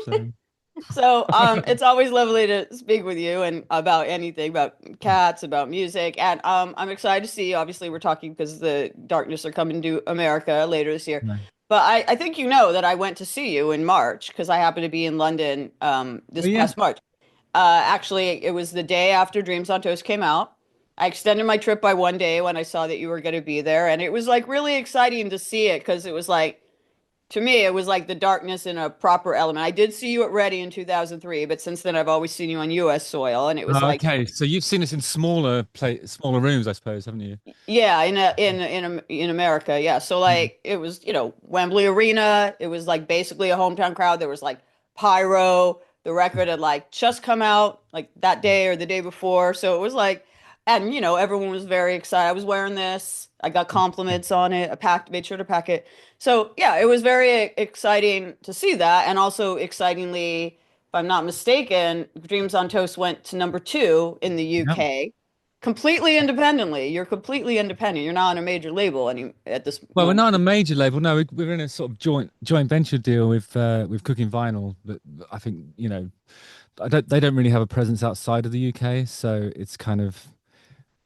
So So, it's always lovely to speak with you and about anything, about cats, about music. And I'm excited to see, obviously, we're talking because the Darkness are coming to America later this year. no. But I think you know that I went to see you in March because I happened to be in London Oh this yeah. past March. Actually, it was the day after Dreams on Toast came out. I extended my trip by one day when I saw that you were going to be there, and it was like really exciting to see it because it was like to me, it was like the darkness in a proper element. I did see you at Ready in 2003, but since then I've always seen you on US soil, and it was Oh, like, okay. So you've seen us in smaller rooms, I suppose, haven't you? yeah, in America, yeah. So Mm. like it was, Wembley Arena. It was like basically a hometown crowd. There was like pyro. The record had like just come out like that day or the day before, so it was like, and everyone was very excited. I was wearing this. I got compliments on it. Made sure to pack it. So yeah, it was very exciting to see that, and also excitingly, if I'm not mistaken, Dreams on Toast went to number two in the Yeah. UK completely independently. You're completely independent. You're not on a major label any at this Well, we're moment. not on a major label. No, we're in a sort of joint venture deal with Cooking Vinyl. But I think, they don't really have a presence outside of the UK, so it's kind of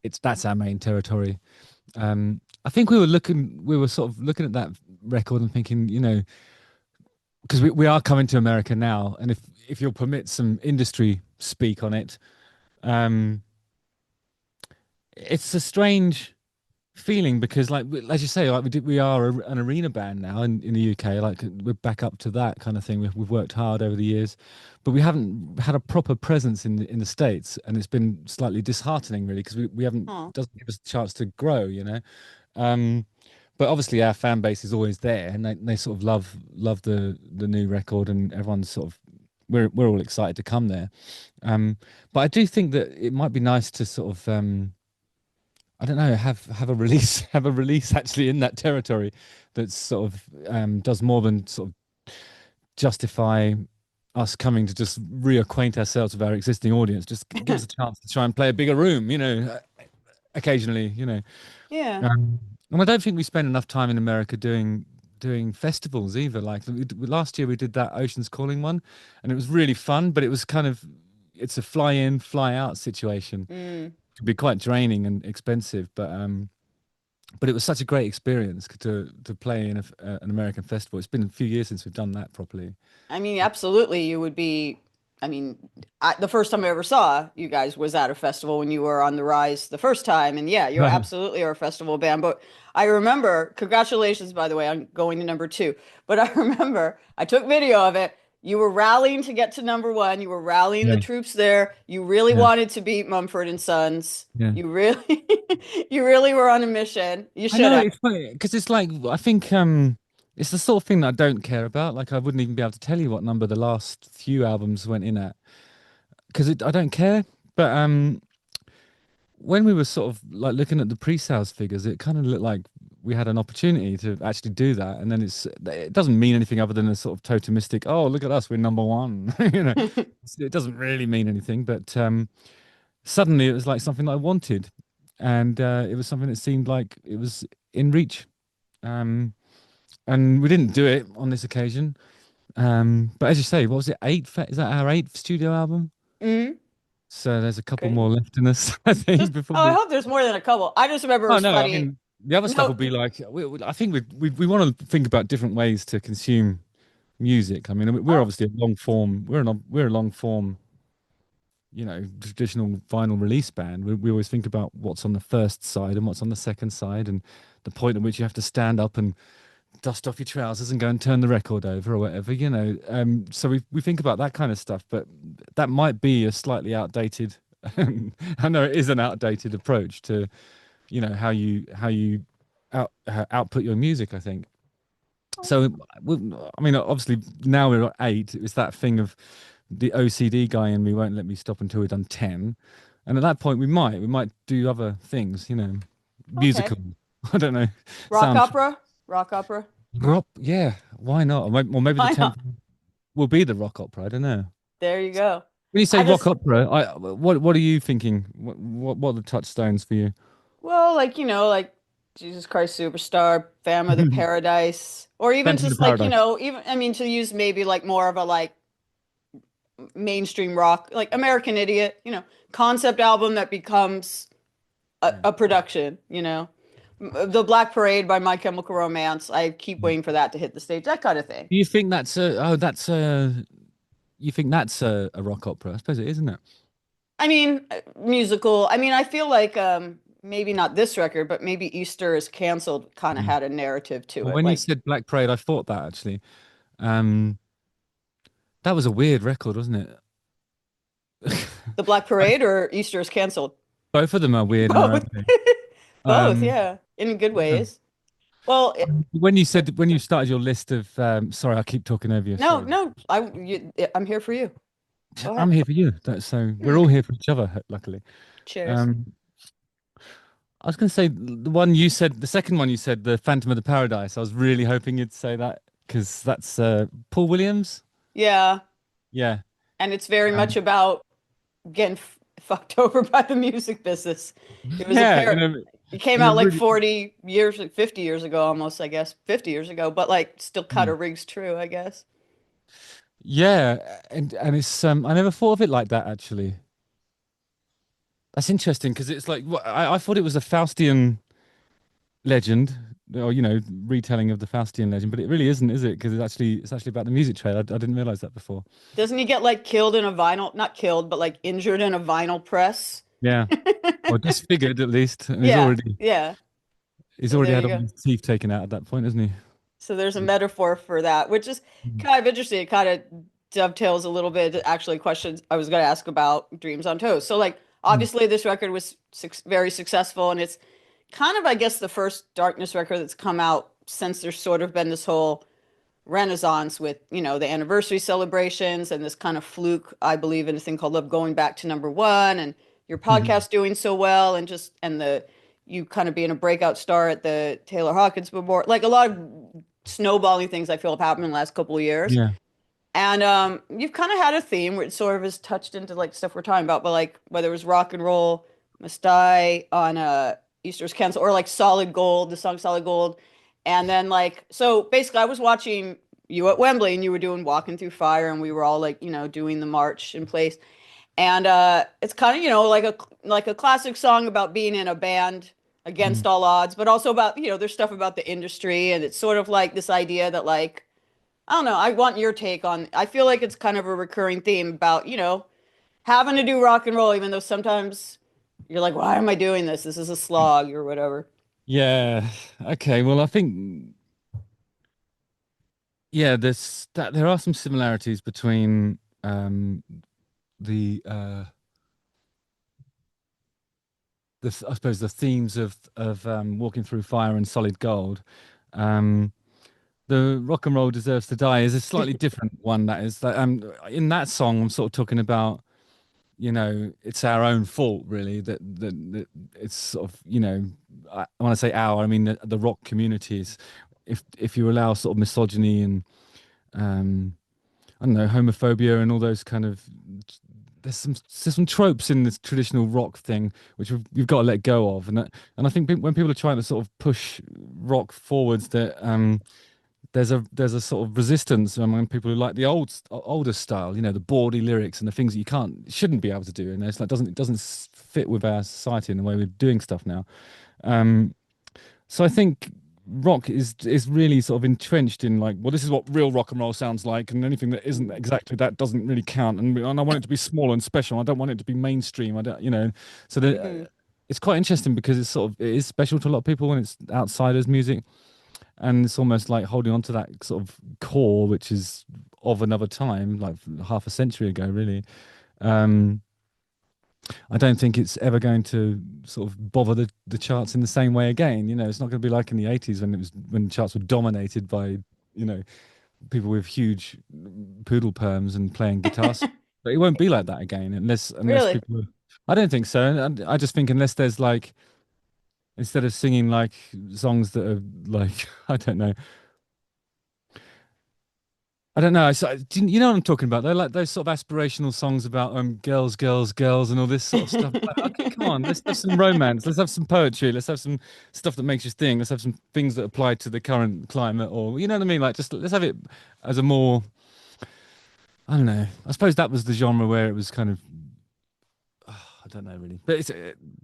it's that's our main territory. I think we were sort of looking at that record and thinking, because we are coming to America now, and if you'll permit some industry speak on it, um, it's a strange feeling because, like as you say, like we are an arena band now in the UK. Like we're back up to that kind of thing. We've worked hard over the years, but we haven't had a proper presence in the States, and it's been slightly disheartening, really, because we haven't Oh, doesn't give us a chance to grow. Um, but obviously our fan base is always there, and they sort of love the new record, and everyone's sort of we're all excited to come there. Um, but I do think that it might be nice to sort of I don't know, have a release have a release actually in that territory that's sort of does more than sort of justify us coming to just reacquaint ourselves with our existing audience. Just give us a chance to try and play a bigger room, occasionally. yeah. And I don't think we spend enough time in America doing festivals either. Like last year we did that Ocean's Calling one, and it was really fun, but it was kind of it's a fly in, fly out situation. Mm. It could be quite draining and expensive, but it was such a great experience to play in an American festival. It's been a few years since we've done that properly. I mean, absolutely, you would be. I mean, the first time I ever saw you guys was at a festival when you were on the rise the first time, and yeah, you're absolutely our festival band. But I remember, congratulations, by the way, on going to number two. But I remember I took video of it. You were rallying to get to number one. You were rallying the Yeah, troops there. You really yeah, wanted to beat Mumford and Sons. yeah. You really, you really were on a mission. You I should know have. it's funny because it's like I think it's the sort of thing that I don't care about. Like I wouldn't even be able to tell you what number the last few albums went in at because I don't care. But when we were sort of like looking at the pre-sales figures, it kind of looked like we had an opportunity to actually do that. And then it doesn't mean anything other than a sort of totemistic, oh, look at us, we're number one. It doesn't really mean anything. But suddenly it was like something that I wanted. And it was something that seemed like it was in reach. Um, and we didn't do it on this occasion. But as you say, what was it? Is that our eighth studio album? Mhm. So there's a couple Great. more left in us, I think, before Oh, I we. hope there's more than a couple. I just remember it Oh was no, I funny. mean the other stuff will No, be like I think we want to think about different ways to consume music. I mean, we're oh, obviously a long form. We're a long form, traditional vinyl release band. We always think about what's on the first side and what's on the second side, and the point at which you have to stand up and dust off your trousers and go and turn the record over or whatever. So we think about that kind of stuff, but that might be a slightly outdated. I know it is an outdated approach to how you output your music. I think so. I mean, obviously now we're at eight. It's that thing of the OCD guy in me won't let me stop until we've done 10, and at that point we might do other things. okay. Musical. I don't know. Rock Sound opera? Rock opera? rock. Yeah, why not? Or maybe the Why 10th not? will be the rock opera. I don't know. There you go. When you say I rock just, opera, what are you thinking? What are the touchstones for you? well, like, like Jesus Christ Superstar, Phantom of the Paradise, or even Phantom of just the like, Paradise. even, I mean, to use maybe like more of a like mainstream rock, like American Idiot, concept album that becomes Yeah. a production, The Black Parade by My Chemical Romance. I keep Mm. waiting for that to hit the stage, that kind of thing. Do you think that's a that's a you think that's a rock opera? I suppose it is, isn't it? I mean, musical. I mean, I feel like maybe not this record, but maybe Easter is canceled kind of Mm. had a narrative to Well, it. when you Like said Black Parade, I thought that actually. Um, that was a weird record, wasn't it? The Black Parade or Easter is canceled. Both of them are weird in their own Both. way. Both, Um, yeah, in good yeah. ways. Well, When you started your list of sorry, I keep talking over you. no, Sorry. no, I'm here for you. Go I'm ahead. here for you. That's so we're all here for each other, luckily. Cheers. Um, I was going to say the one you said, the second one you said, the Phantom of the Paradise. I was really hoping you'd say that because that's Paul Williams. Yeah, Yeah. and it's very much Um, about getting fucked over by the music business. It was a yeah, pair. It came in a out like really 40 years, like 50 years ago almost, I guess. 50 years ago, but like still kind Hmm. of rings true, I guess. Yeah, and it's I never thought of it like that actually. That's interesting because it's like I thought it was a Faustian legend or retelling of the Faustian legend, but it really isn't, is it? Because it's actually about the music trade. I didn't realize that before. Doesn't he get like killed in a vinyl, not killed, but like injured in a vinyl press? Yeah, or disfigured at least, and he's Yeah, already yeah. he's So already there had you all go. his teeth taken out at that point, hasn't he? So there's a metaphor for that, which is Mhm. kind of interesting. It kind of dovetails a little bit to actually questions I was going to ask about Dreams on Toast. So like Mm. obviously this record was very successful and it's kind of I guess the first Darkness record that's come out since there's sort of been this whole renaissance with, the anniversary celebrations and this kind of fluke, I believe in a thing called Love going back to number one and your Mhm. podcast doing so well and just and the you kind of being a breakout star at the Taylor Hawkins Memorial, like a lot of snowballing things I feel have happened in the last couple of years. Yeah. And you've kind of had a theme where it sort of has touched into like stuff we're talking about, but like whether it was rock and roll, Must Die on Easter's Cancel, or like Solid Gold, the song Solid Gold. And then like so basically I was watching you at Wembley and you were doing Walking Through Fire and we were all like, doing the march in place. And it's kind of, like a classic song about being in a band Mm. against all odds, but also about, there's stuff about the industry and it's sort of like this idea that like I don't know. I want your take on. I feel like it's kind of a recurring theme about, having to do rock and roll, even though sometimes you're like, why am I doing this? This is a slog or whatever. Yeah. Okay. Well, I think there are some similarities between the I suppose the themes of Walking Through Fire and Solid Gold. Um, the Rock and Roll Deserves to Die is a slightly different one. That is that in that song, I'm sort of talking about it's our own fault really that it's sort of when I say our, I mean the rock communities. If you allow sort of misogyny and um, I don't know, homophobia and all those kind of there's some tropes in this traditional rock thing which you've got to let go of, and I think when people are trying to sort of push rock forwards, that there's a sort of resistance among people who like the older style, the bawdy lyrics and the things that shouldn't be able to do, and it's like it doesn't fit with our society and the way we're doing stuff now. Um, so I think rock is really sort of entrenched in like, well, this is what real rock and roll sounds like, and anything that isn't exactly that doesn't really count. And I want it to be small and special. I don't want it to be mainstream. I don't, So Hmm. it's quite interesting because it is special to a lot of people when it's outsiders music, and it's almost like holding on to that sort of core, which is of another time, like half a century ago, really. Um, I don't think it's ever going to sort of bother the charts in the same way again. It's not going to be like in the 80s when the charts were dominated by, you know, people with huge poodle perms and playing guitars. But it won't be like that again unless Really? people I don't think so. And I just think unless there's like instead of singing like songs that are like I don't know. I don't know. You know what I'm talking about? They're like those sort of aspirational songs about girls, girls, girls, and all this sort of stuff. Like, okay, come on, let's have some romance. Let's have some poetry. Let's have some stuff that makes you think. Let's have some things that apply to the current climate, or you know what I mean? Like, just let's have it as a more I don't know. I suppose that was the genre where it was kind of I don't know really, but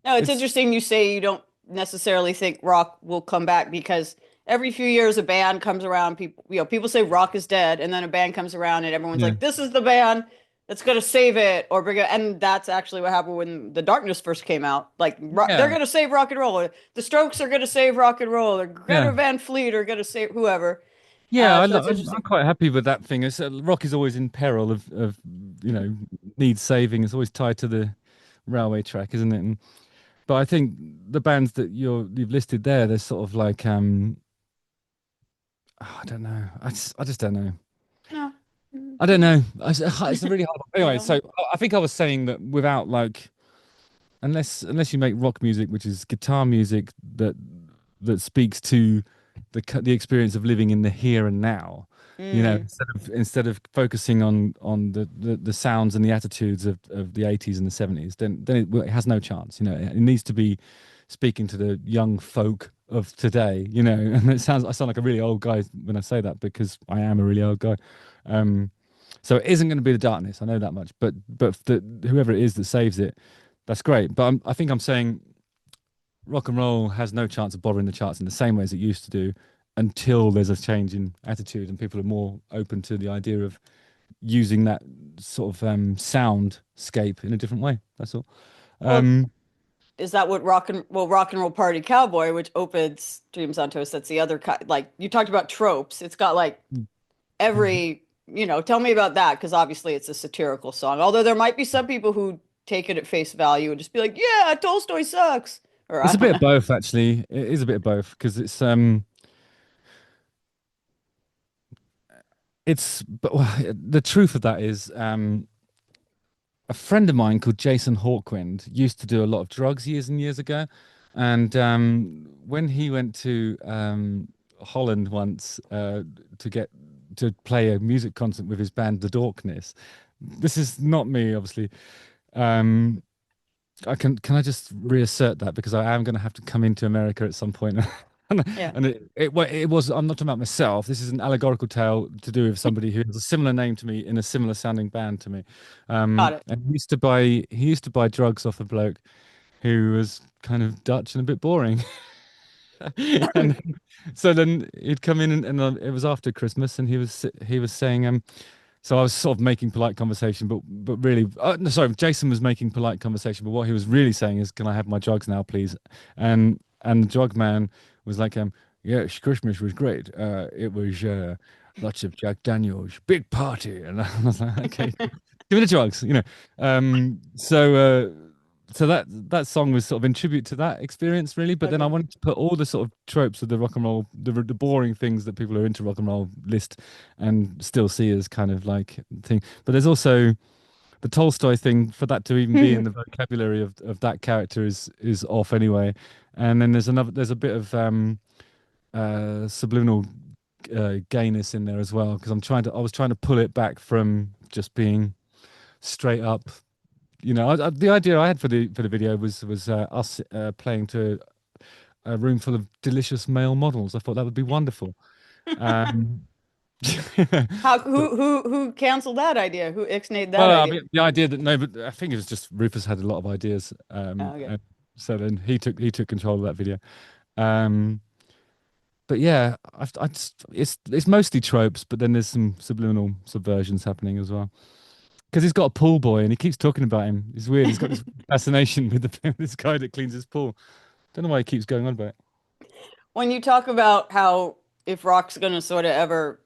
No, it's it's interesting you say you don't necessarily think rock will come back because every few years a band comes around, people say rock is dead, and then a band comes around and everyone's yeah like, this is the band that's gonna save it or bring it. And that's actually what happened when The Darkness first came out. Like they're yeah gonna save rock and roll, or the Strokes are gonna save rock and roll, or yeah Greta Van Fleet are gonna save whoever. yeah. So it's I'm interesting. quite happy with that thing. Rock is always in peril of you know needs saving. It's always tied to the railway track, isn't it? But I think the bands that you've listed there, they're sort of like I don't know. I just don't know. No. I don't know. It's a really hard. You Anyway, don't so know. I think I was saying that without like unless you make rock music, which is guitar music that speaks to the experience of living in the here and now, Mm, instead of focusing on the sounds and the attitudes of the 80s and the 70s, then it has no chance. It needs to be speaking to the young folk of today. And I sound like a really old guy when I say that because I am a really old guy. Um, so it isn't going to be the darkness. I know that much. But whoever it is that saves it, that's great. But I think I'm saying rock and roll has no chance of bothering the charts in the same way as it used to do until there's a change in attitude and people are more open to the idea of using that sort of soundscape in a different way. That's all. well, Um, is that what rock and roll party cowboy, which opens Dreams on Toast, that's the other kind, like you talked about tropes. It's got like every, tell me about that because obviously it's a satirical song. Although there might be some people who take it at face value and just be like, "Yeah, Tolstoy sucks," or I it's a don't bit know. of both, actually. It is a bit of both because but well, the truth of that is a friend of mine called Jason Hawkwind used to do a lot of drugs years and years ago. And when he went to Holland once to get to play a music concert with his band, The Dorkness, this is not me, obviously. Um, can I just reassert that because I am going to have to come into America at some point. And, Yeah, it was, I'm not talking about myself. This is an allegorical tale to do with somebody who has a similar name to me in a similar sounding band to me. got it. And he used to buy drugs off a bloke who was kind of Dutch and a bit boring. And so then he'd come in and it was after Christmas and he was saying, so I was sort of making polite conversation, but really, no, sorry, Jason was making polite conversation, but what he was really saying is, "Can I have my drugs now, please?" And the drug man was like, "Yes, Christmas was great. It was lots of Jack Daniels, big party," and I was like, "Okay, give me the drugs," So that song was sort of in tribute to that experience, really. But then I Okay. wanted to put all the sort of tropes of the rock and roll, the boring things that people who are into rock and roll list, and still see as kind of like thing. But there's also the Tolstoy thing for that to even be in the vocabulary of that character is off anyway. And then there's a bit of subliminal gayness in there as well because I was trying to pull it back from just being straight up. The idea I had for the video was us playing to a room full of delicious male models. I thought that would be wonderful. Um, How but who canceled that idea? Who ixnayed that well, I idea? mean, the idea that no, but I think it was just Rufus had a lot of ideas, Oh, okay. and so then he took control of that video. Um, but yeah, it's mostly tropes, but then there's some subliminal subversions happening as well. Because he's got a pool boy and he keeps talking about him. It's weird. He's got this fascination with this guy that cleans his pool. Don't know why he keeps going on about it. When you talk about how if rock's going to sort of ever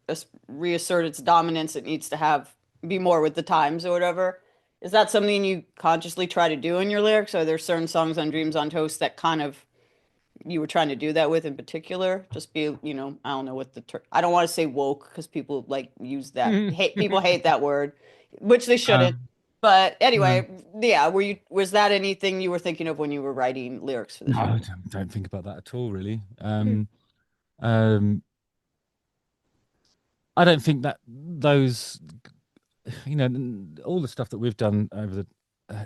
reassert its dominance, it needs to have be more with the times or whatever. Is that something you consciously try to do in your lyrics? Are there certain songs on Dreams on Toast that kind of you were trying to do that with in particular? Just be, I don't know what the ter I don't want to say woke because people like use that hate people hate that word, which they shouldn't. Um, But no, anyway, yeah, was that anything you were thinking of when you were writing lyrics for no, this I record? don't think about that at all, really. Hmm. Um, I don't think that those, all the stuff that we've done over the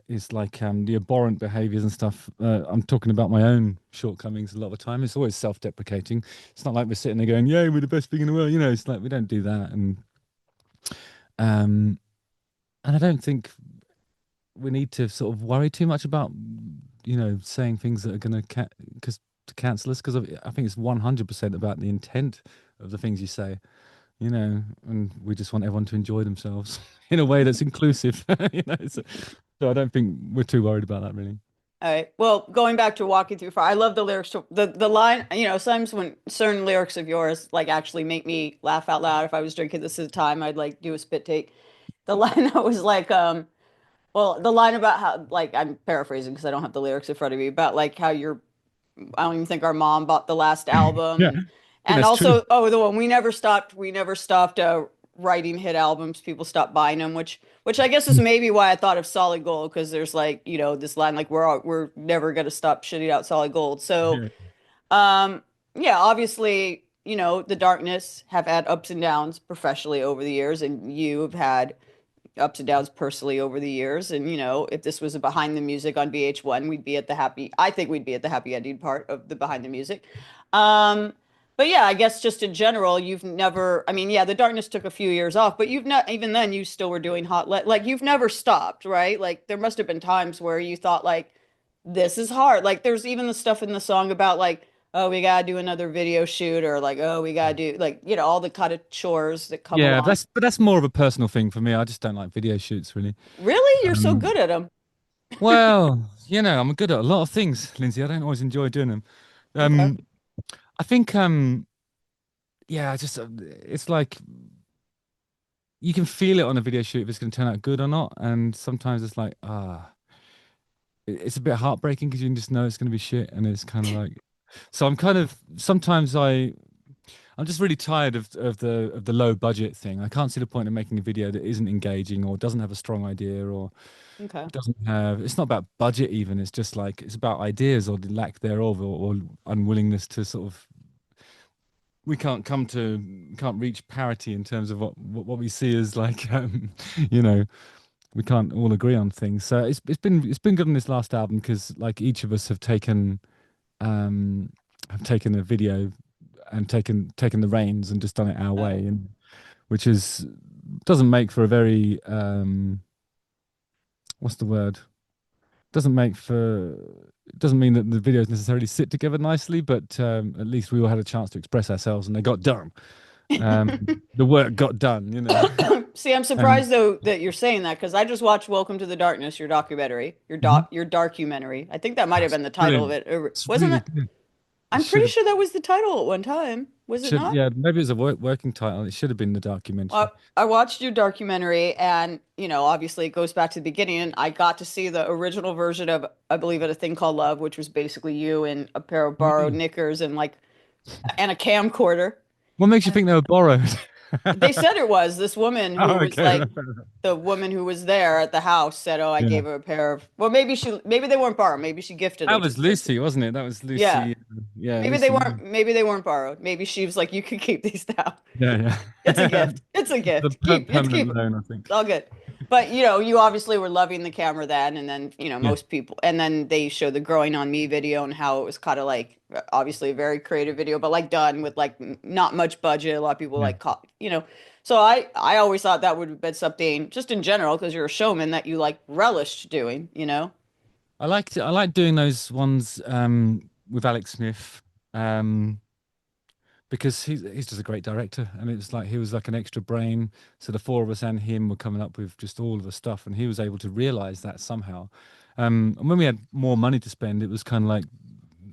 is like the abhorrent behaviors and stuff. I'm talking about my own shortcomings a lot of the time. It's always self-deprecating. It's not like we're sitting there going, "Yay, we're the best thing in the world." It's like we don't do that. And um, and I don't think we need to sort of worry too much about, saying things that are going because to cancel us, because I think it's 100% about the intent of the things you say, and we just want everyone to enjoy themselves in a way that's inclusive, so I don't think we're too worried about that really. All right. Well, going back to Walking Through Fire, I love the lyrics to the line, sometimes when certain lyrics of yours like actually make me laugh out loud. If I was drinking this at the time, I'd like do a spit take. The line that was like, well, the line about how, like, I'm paraphrasing because I don't have the lyrics in front of me, about like how you're, I don't even think our mom bought the last album, Yeah, I think and that's true. also, oh, the one we never stopped writing hit albums. People stopped buying them, which I guess is maybe why I thought of Solid Gold, because there's like, this line like we're never gonna stop shitting out Solid Gold. So, Yeah. um, yeah, obviously, the Darkness have had ups and downs professionally over the years, and you have had ups and downs personally over the years. And if this was a behind the music on VH1, I think we'd be at the happy ending part of the behind the music. Um, but yeah, I guess just in general, you've never, I mean, yeah, the Darkness took a few years off, but you've not, even then, you still were doing like you've never stopped, right? Like there must have been times where you thought like, this is hard. Like there's even the stuff in the song about like, oh, we gotta do another video shoot, or like, oh, we gotta do like, all the kind of chores that come Yeah, along. but that's more of a personal thing for me. I just don't like video shoots really. Really? You're so good Um, at them. well, I'm good at a lot of things, Lindsay. I don't always enjoy doing them. Okay. Um, I think, yeah, just it's like you can feel it on a video shoot if it's going to turn out good or not, and sometimes it's like, it's a bit heartbreaking because you can just know it's going to be shit, and it's kind of like, so I'm kind of sometimes I'm just really tired of the low budget thing. I can't see the point of making a video that isn't engaging or doesn't have a strong idea or Okay. doesn't have. It's not about budget even. It's just like it's about ideas or the lack thereof or unwillingness to sort of. We can't reach parity in terms of what we see as like you know we can't all agree on things. So it's been good on this last album because like each of us um have taken a video and taken the reins and just done it our Uh, way, and which is doesn't make for a very what's the word? Doesn't make for it doesn't mean that the videos necessarily sit together nicely, but at least we all had a chance to express ourselves and they got done. The work got done. See, I'm And surprised though that you're saying that, because I just watched Welcome to the Darkness, your documentary, Mhm. your darkumentary. I think that might have That's been the title of brilliant. it. Or It's wasn't really that? good. It I'm should pretty have sure that was the title at one time. Was it should not? yeah, maybe it was a working title. It should have been the documentary. I watched your documentary, and obviously it goes back to the beginning, and I got to see the original version of, I believe it, A Thing Called Love, which was basically you in a pair of borrowed Mm. knickers and like and a camcorder. What makes you think they were borrowed? They said it was this woman who Oh, was okay. like, the woman who was there at the house said, "Oh, I Yeah. gave her a pair of." Well, maybe they weren't borrowed. Maybe she gifted That them to was the kids. Lucy, wasn't it? That was Yeah, Lucy. Yeah, maybe they Lucy. weren't. Maybe they weren't borrowed. Maybe she was like, "You can keep these now. Yeah, It's a yeah. gift. It's a The gift. Keep permanent it. loan, I It's think. all good." But you obviously were loving the camera then, and then Yeah, most people, and then they showed the "Growing on Me" video and how it was kind of like, obviously a very creative video, but like done with like not much budget. A lot of people yeah. like So I always thought that would have been something just in general, because you're a showman, that you like relished doing. I like doing those ones with Alex Smith um because he's just a great director, and it's like he was like an extra brain. So the four of us and him were coming up with just all of the stuff, and he was able to realize that somehow. And when we had more money to spend, it was kind of like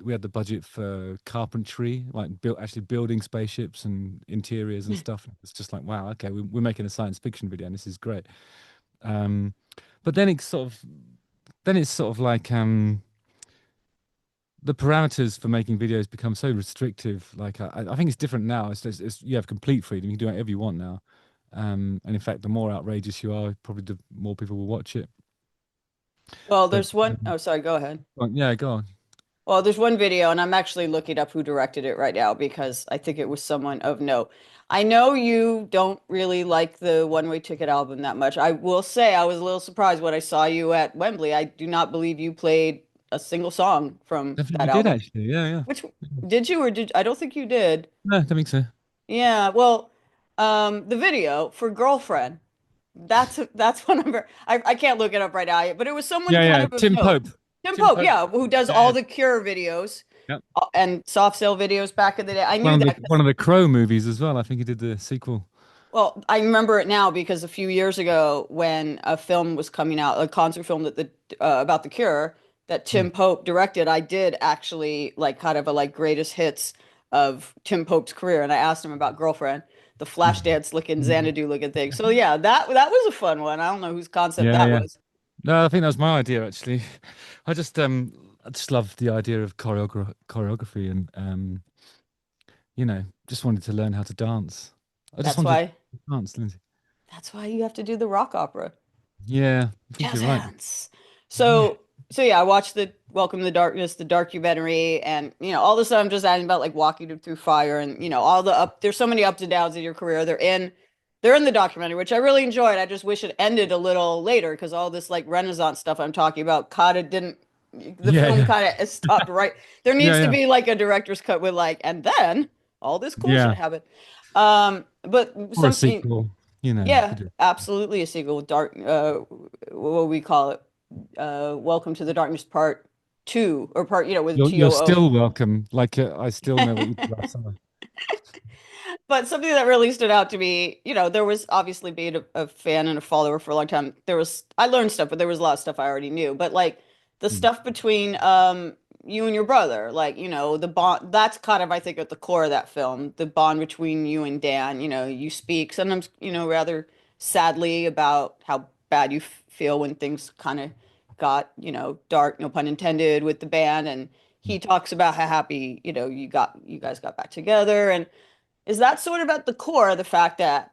we had the budget for carpentry, like actually building spaceships and interiors and stuff. It's just like, wow, okay, we're making a science fiction video, and this is great. Um, but then it's sort of like the parameters for making videos become so restrictive. Like I think it's different now. You have complete freedom. You can do whatever you want now. And in fact, the more outrageous you are, probably the more people will watch it. Well, But there's one, oh, sorry, go ahead. well, yeah, go on. Well, there's one video, and I'm actually looking up who directed it right now because I think it was someone of note. I know you don't really like the One Way Ticket album that much. I will say I was a little surprised when I saw you at Wembley. I do not believe you played a single song from I think we that did album. actually. Yeah, yeah. Which did you, or did I don't think you did. No, I don't think so. Yeah, well, the video for Girlfriend. That's one of her. I can't look it up right now, but it was someone Yeah, kind yeah. of of Tim note. Pope. Tim Tim Pope, Pope. yeah, who does Yeah, all the Cure videos yeah. and soft sale videos back in the day. I One knew of the that. one of the Crow movies as well. I think he did the sequel. Well, I remember it now because a few years ago, when a film was coming out, a concert film that the about the Cure that Mm. Tim Pope directed, I did actually like kind of a like greatest hits of Tim Pope's career, and I asked him about Girlfriend, the Flashdance looking Mm. Xanadu looking thing. So yeah, that was a fun one. I don't know whose concept Yeah, that yeah. was. No, I think that was my idea actually. I just love the idea of choreography and just wanted to learn how to dance. I just That's wanted why to dance, Lindsay. that's why you have to do the rock opera. Yeah, I think Jazz you're right. hands. Yeah. So yeah, I watched the Welcome to the Darkness, the documentary, and all the stuff I'm just adding about like walking through fire and all the up. There's so many ups and downs in your career. They're in the documentary, which I really enjoyed. I just wish it ended a little later because all this like Renaissance stuff I'm talking about kind of didn't. The Yeah, film yeah. kind of stopped right. There Yeah, needs to yeah. be like a director's cut with like, and then all this cool shit Yeah. happened. But Or a some. sequel, you Yeah, could do. absolutely a sequel. Dark, what we call it, Welcome to the Darkness Part Two or Part, with You're TOO. still welcome. Like I still know what you did last summer. But something that really stood out to me, there was obviously being a fan and a follower for a long time. I learned stuff, but there was a lot of stuff I already knew. But like the Mm. stuff between you and your brother, like, the bond, that's kind of, I think, at the core of that film, the bond between you and Dan. You speak sometimes, rather sadly about how bad you feel when things kind of got, dark, no pun intended, with the band. And he talks about how happy, you guys got back together. And is that sort of at the core of the fact that,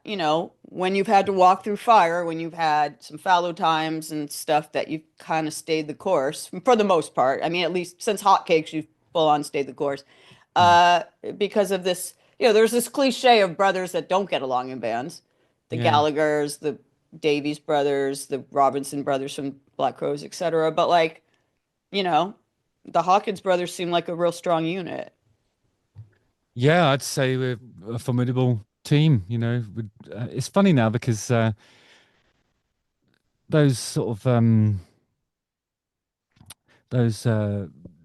when you've had to walk through fire, when you've had some fallow times and stuff, that you've kind of stayed the course for the most part? I mean, at least since Hotcakes, you've full on stayed the course. Mm. Uh, because of this, there's this cliche of brothers that don't get along in bands. The Yeah. Gallaghers, the Davies brothers, the Robinson brothers from Black Crowes, etc. But like, you know, the Hawkins brothers seem like a real strong unit. Yeah, I'd say we're a formidable team, It's funny now because those sort of those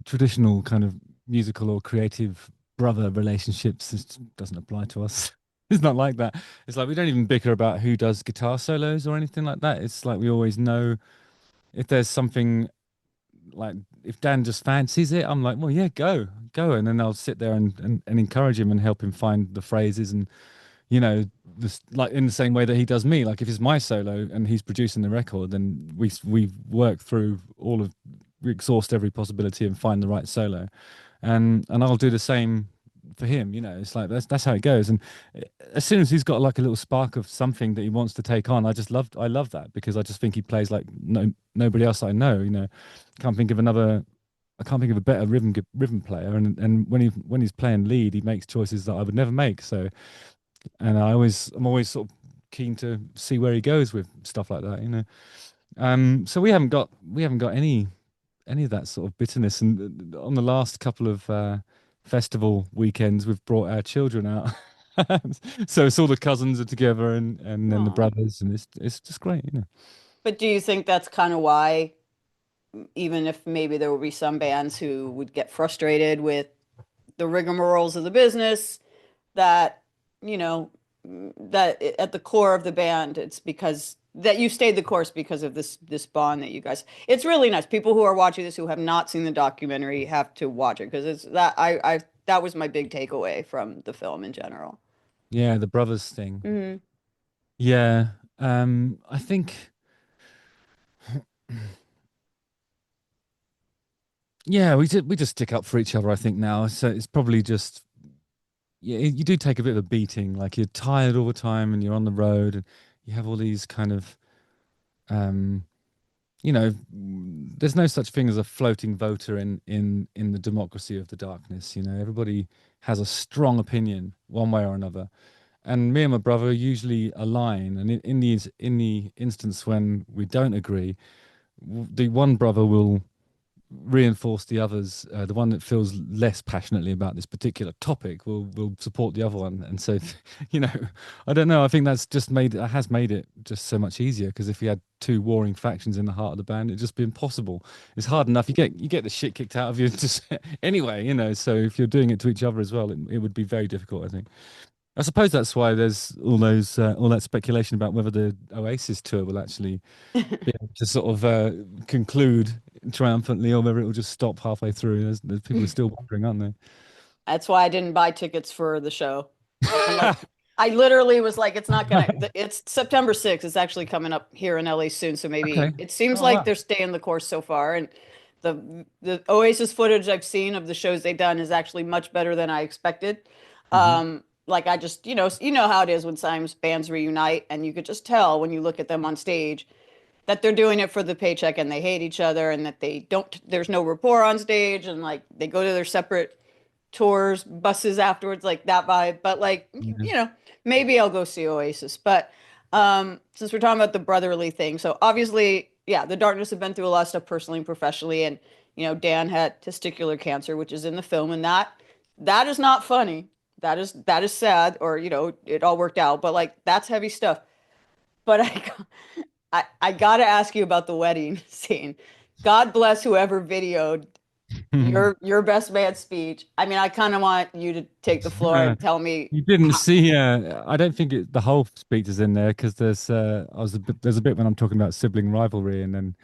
traditional kind of musical or creative brother relationships just doesn't apply to us. It's not like that. It's like we don't even bicker about who does guitar solos or anything like that. It's like we always know if there's something like if Dan just fancies it, I'm like, well, yeah, go. And then I'll sit there and encourage him and help him find the phrases and you know, this like in the same way that he does me. Like if it's my solo and he's producing the record, then we work through we exhaust every possibility and find the right solo, and I'll do the same for him. It's like that's how it goes. And as soon as he's got like a little spark of something that he wants to take on, I love that because I just think he plays like nobody else I know. Can't think of another. I can't think of a better rhythm player, and when he's playing lead, he makes choices that I would never make. So and I'm always sort of keen to see where he goes with stuff like that. So we haven't got any of that sort of bitterness. And on the last couple of festival weekends, we've brought our children out, so it's all the cousins are together and then the Oh. brothers, and it's just great. But do you think that's kind of why, even if maybe there will be some bands who would get frustrated with the rigmaroles of the business, that, you know, that at the core of the band, it's because that you stayed the course because of this bond that you guys. It's really nice. People who are watching this who have not seen the documentary have to watch it because it's that I that was my big takeaway from the film in general. Yeah, the brothers thing. Hmm. Yeah, I think. Yeah, we just stick up for each other. I think now, so it's probably just yeah, you do take a bit of a beating. Like you're tired all the time, and you're on the road, and you have all these kind of, um, there's no such thing as a floating voter in the democracy of the darkness. Everybody has a strong opinion one way or another, and me and my brother usually align. And in the instance when we don't agree, the one brother will reinforce the others. The one that feels less passionately about this particular topic will support the other one. And so, you know, I don't know. I think that's just made it has made it just so much easier because if you had two warring factions in the heart of the band, it'd just be impossible. It's hard enough. You get the shit kicked out of you just anyway, you know. So if you're doing it to each other as well, it would be very difficult, I think. I suppose that's why there's all that speculation about whether the Oasis tour will actually be able to sort of conclude triumphantly, or whether it will just stop halfway through. There's people are still wondering, aren't they? That's why I didn't buy tickets for the show. I'm like, I literally was like, it's not gonna, it's September 6th. It's actually coming up here in LA soon. So maybe Okay. it seems Oh like wow. they're staying the course so far. And the Oasis footage I've seen of the shows they've done is actually much better than I expected. Hmm. Like I just, you know how it is when sometimes bands reunite and you could just tell when you look at them on stage that they're doing it for the paycheck and they hate each other and that they don't, there's no rapport on stage and like they go to their separate tours, buses afterwards, like that vibe. But like, Yeah. maybe I'll go see Oasis. But since we're talking about the brotherly thing, so obviously, yeah, the Darkness have been through a lot of stuff personally and professionally, and Dan had testicular cancer, which is in the film, and that is not funny. That is sad, or it all worked out, but like that's heavy stuff. But I gotta ask you about the wedding scene. God bless whoever videoed your best man speech. I mean, I kind of want you to take the floor Uh, and tell me you didn't how, see. I don't think the whole speech is in there because there's a bit when I'm talking about sibling rivalry, and then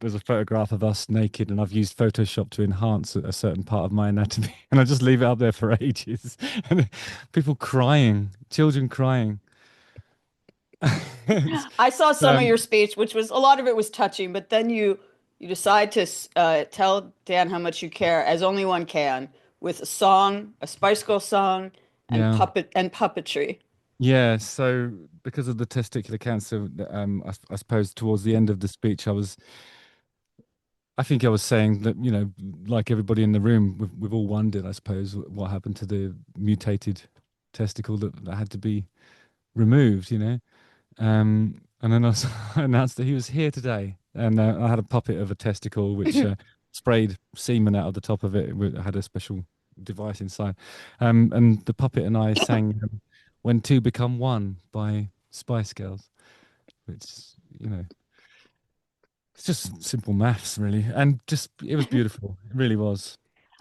there's a photograph of us naked, and I've used Photoshop to enhance a certain part of my anatomy, and I just leave it up there for ages, and people crying, children crying. It's, I saw some of um, your speech, which was a lot of it was touching, but then you decide to tell Dan how much you care, as only one can, with a song, a Spice Girl song, and yeah. puppetry. Yeah, so because of the testicular cancer, I suppose towards the end of the speech, I think I was saying that, like everybody in the room, we've all wondered, I suppose, what happened to the mutated testicle that had to be removed, and then I announced that he was here today, and I had a puppet of a testicle which sprayed semen out of the top of it. It had a special device inside, and the puppet and I sang "When Two Become One" by Spice Girls, which it's just simple maths, really, and just it was beautiful. It really was.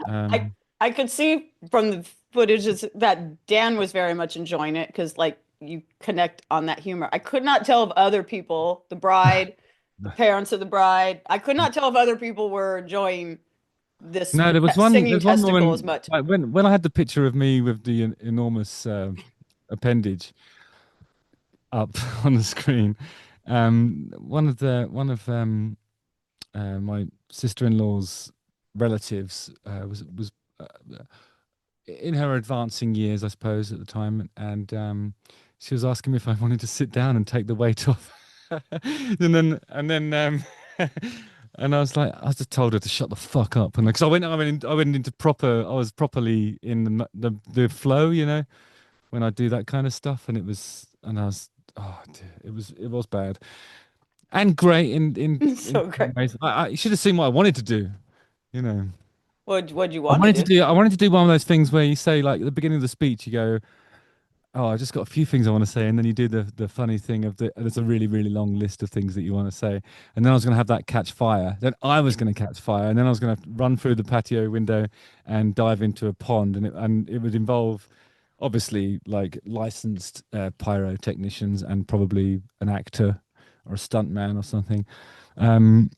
I Um, I could see from the footage that Dan was very much enjoying it because like you connect on that humor. I could not tell if other people, the bride, the parents of the bride, I could not tell if other people were enjoying this no, singing there's one testicle as moment much. like when I had the picture of me with the enormous appendage up on the screen. My sister-in-law's relatives was uh, in her advancing years, I suppose, at the time, and she was asking me if I wanted to sit down and take the weight off, and then and I just told her to shut the fuck up, and because I went into I was properly in the flow, when I do that kind of stuff, and I was, oh dear, it was bad and great in So great. some ways. I should have seen what I wanted to do, you know. What'd you want to do? I wanted to do one of those things where you say, like, at the beginning of the speech, you go, "Oh, I just got a few things I want to say," and then you do the funny thing of there's a really really long list of things that you want to say, and then I was going to have that catch fire. Then I was going to catch fire, and then I was going to run through the patio window and dive into a pond, and it would involve obviously like licensed pyrotechnicians and probably an actor or a stuntman or something. Um,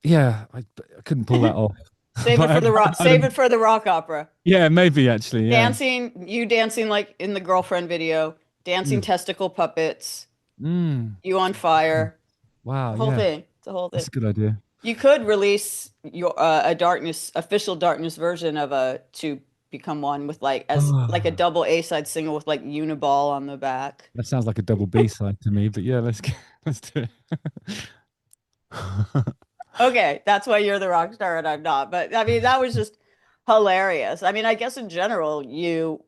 yeah, I couldn't pull that off, Save it but for the rock. Save it for the rock opera. yeah, maybe actually, yeah. Dancing like in the girlfriend video, dancing Mm. testicle puppets, Mm. you on fire. Wow, The whole yeah, thing. It's a whole thing. that's a good idea. You could release your a darkness official darkness version of a to become one with like as like a Oh, double A side single with like Uniball on the back. that sounds like a double B side to me, but yeah, let's do it. Okay, that's why you're the rock star and I'm not. But I mean, that was just hilarious. I mean, I guess in general, you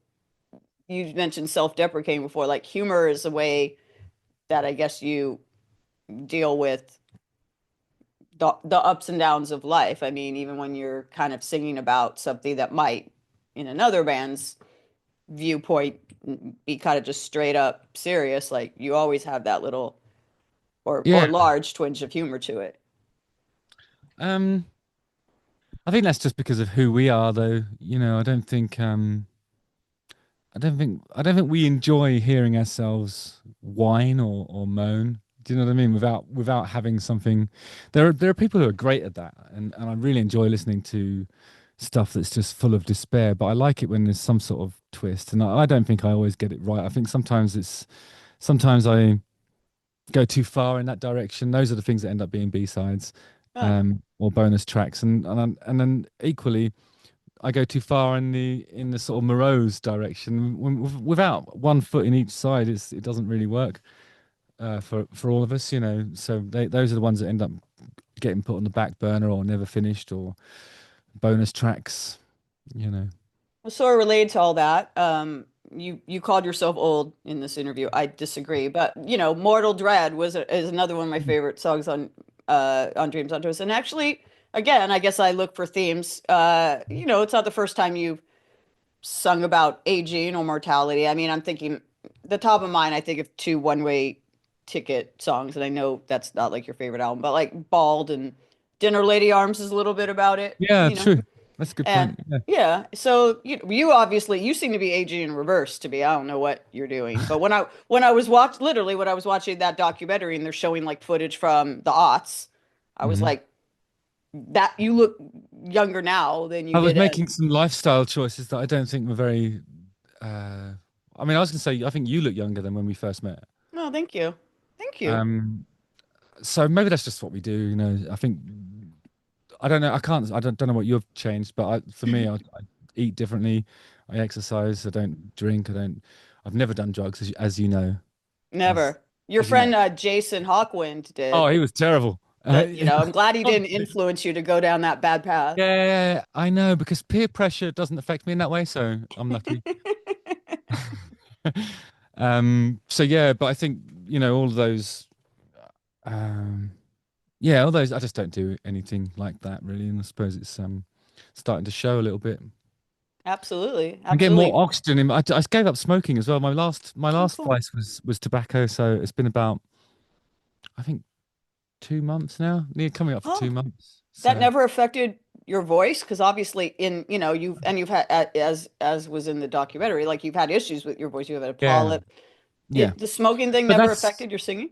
mentioned self-deprecating before. Like humor is a way that I guess you deal with the ups and downs of life. I mean, even when you're kind of singing about something that might, in another band's viewpoint, be kind of just straight up serious, like you always have that little or Yeah. large twinge of humor to it. Um, I think that's just because of who we are, though. I don't think we enjoy hearing ourselves whine or moan. Do you know what I mean? Without having something. There are people who are great at that, and I really enjoy listening to stuff that's just full of despair. But I like it when there's some sort of twist, and I don't think I always get it right. I think sometimes I go too far in that direction. Those are the things that end up being B-sides, Huh. or bonus tracks, and then equally I go too far in the sort of morose direction. Without one foot in each side, it doesn't really work for all of us, you know. So those are the ones that end up getting put on the back burner or never finished or bonus tracks, you know. Sort of related to all that, you called yourself old in this interview. I disagree, but you know, Mortal Dread is another one of my Mm. favorite songs on Dreams on Toast. And actually, again, I guess I look for themes. You know, it's not the first time you've sung about aging or mortality. I mean, I'm thinking the top of mind, I think of two one-way ticket songs, and I know that's not like your favorite album, but like Bald and Dinner Lady Arms is a little bit about it, Yeah, you know. true. That's a good And point. Yeah. yeah, so you obviously you seem to be aging in reverse to me. I don't know what you're doing, but when I was literally when I was watching that documentary and they're showing like footage from the aughts, I was Hmm. like, that you look younger now than you I was did as. making some lifestyle choices that I don't think were very. Uh, I mean, I was going to say I think you look younger than when we first met. Oh, thank you, thank you. Um, so maybe that's just what we do, you know. I think I don't know. I can't. I don't know what you've changed, but for me, I eat differently. I exercise. I don't drink. I don't. I've never done drugs, as you know, as Never. Your as you know. friend Jason Hawkwind Oh, did. he was terrible. That, you know, I'm glad he didn't Constantly. influence you to go down that bad path. Yeah, I know because peer pressure doesn't affect me in that way, so I'm lucky. So yeah, but I think all of those. Um, yeah, all those. I just don't do anything like that really, and I suppose it's starting to show a little bit. Absolutely, I'm getting more absolutely. oxygen in. I gave up smoking as well. My Oh, last cool. vice was tobacco, so it's been about I think 2 months now. Near coming up for Oh, 2 months. that So never affected your voice because obviously in you've had as was in the documentary, like you've had issues with your voice. You have had a yeah, polyp. yeah. The smoking thing But never that's affected your singing.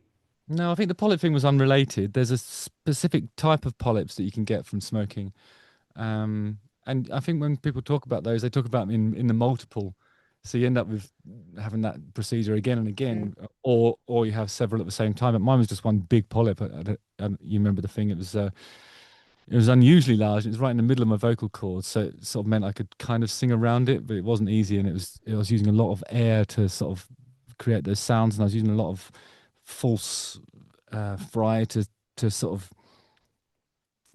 no. I think the polyp thing was unrelated. There's a specific type of polyps that you can get from smoking. Um, and I think when people talk about those, they talk about in the multiple. So you end up with having that procedure again and Mm. again, or you have several at the same time. But mine was just one big polyp. You remember the thing? It was unusually large. It was right in the middle of my vocal cords, so it sort of meant I could kind of sing around it, but it wasn't easy, and I was using a lot of air to sort of create those sounds, and I was using a lot of false fry to sort of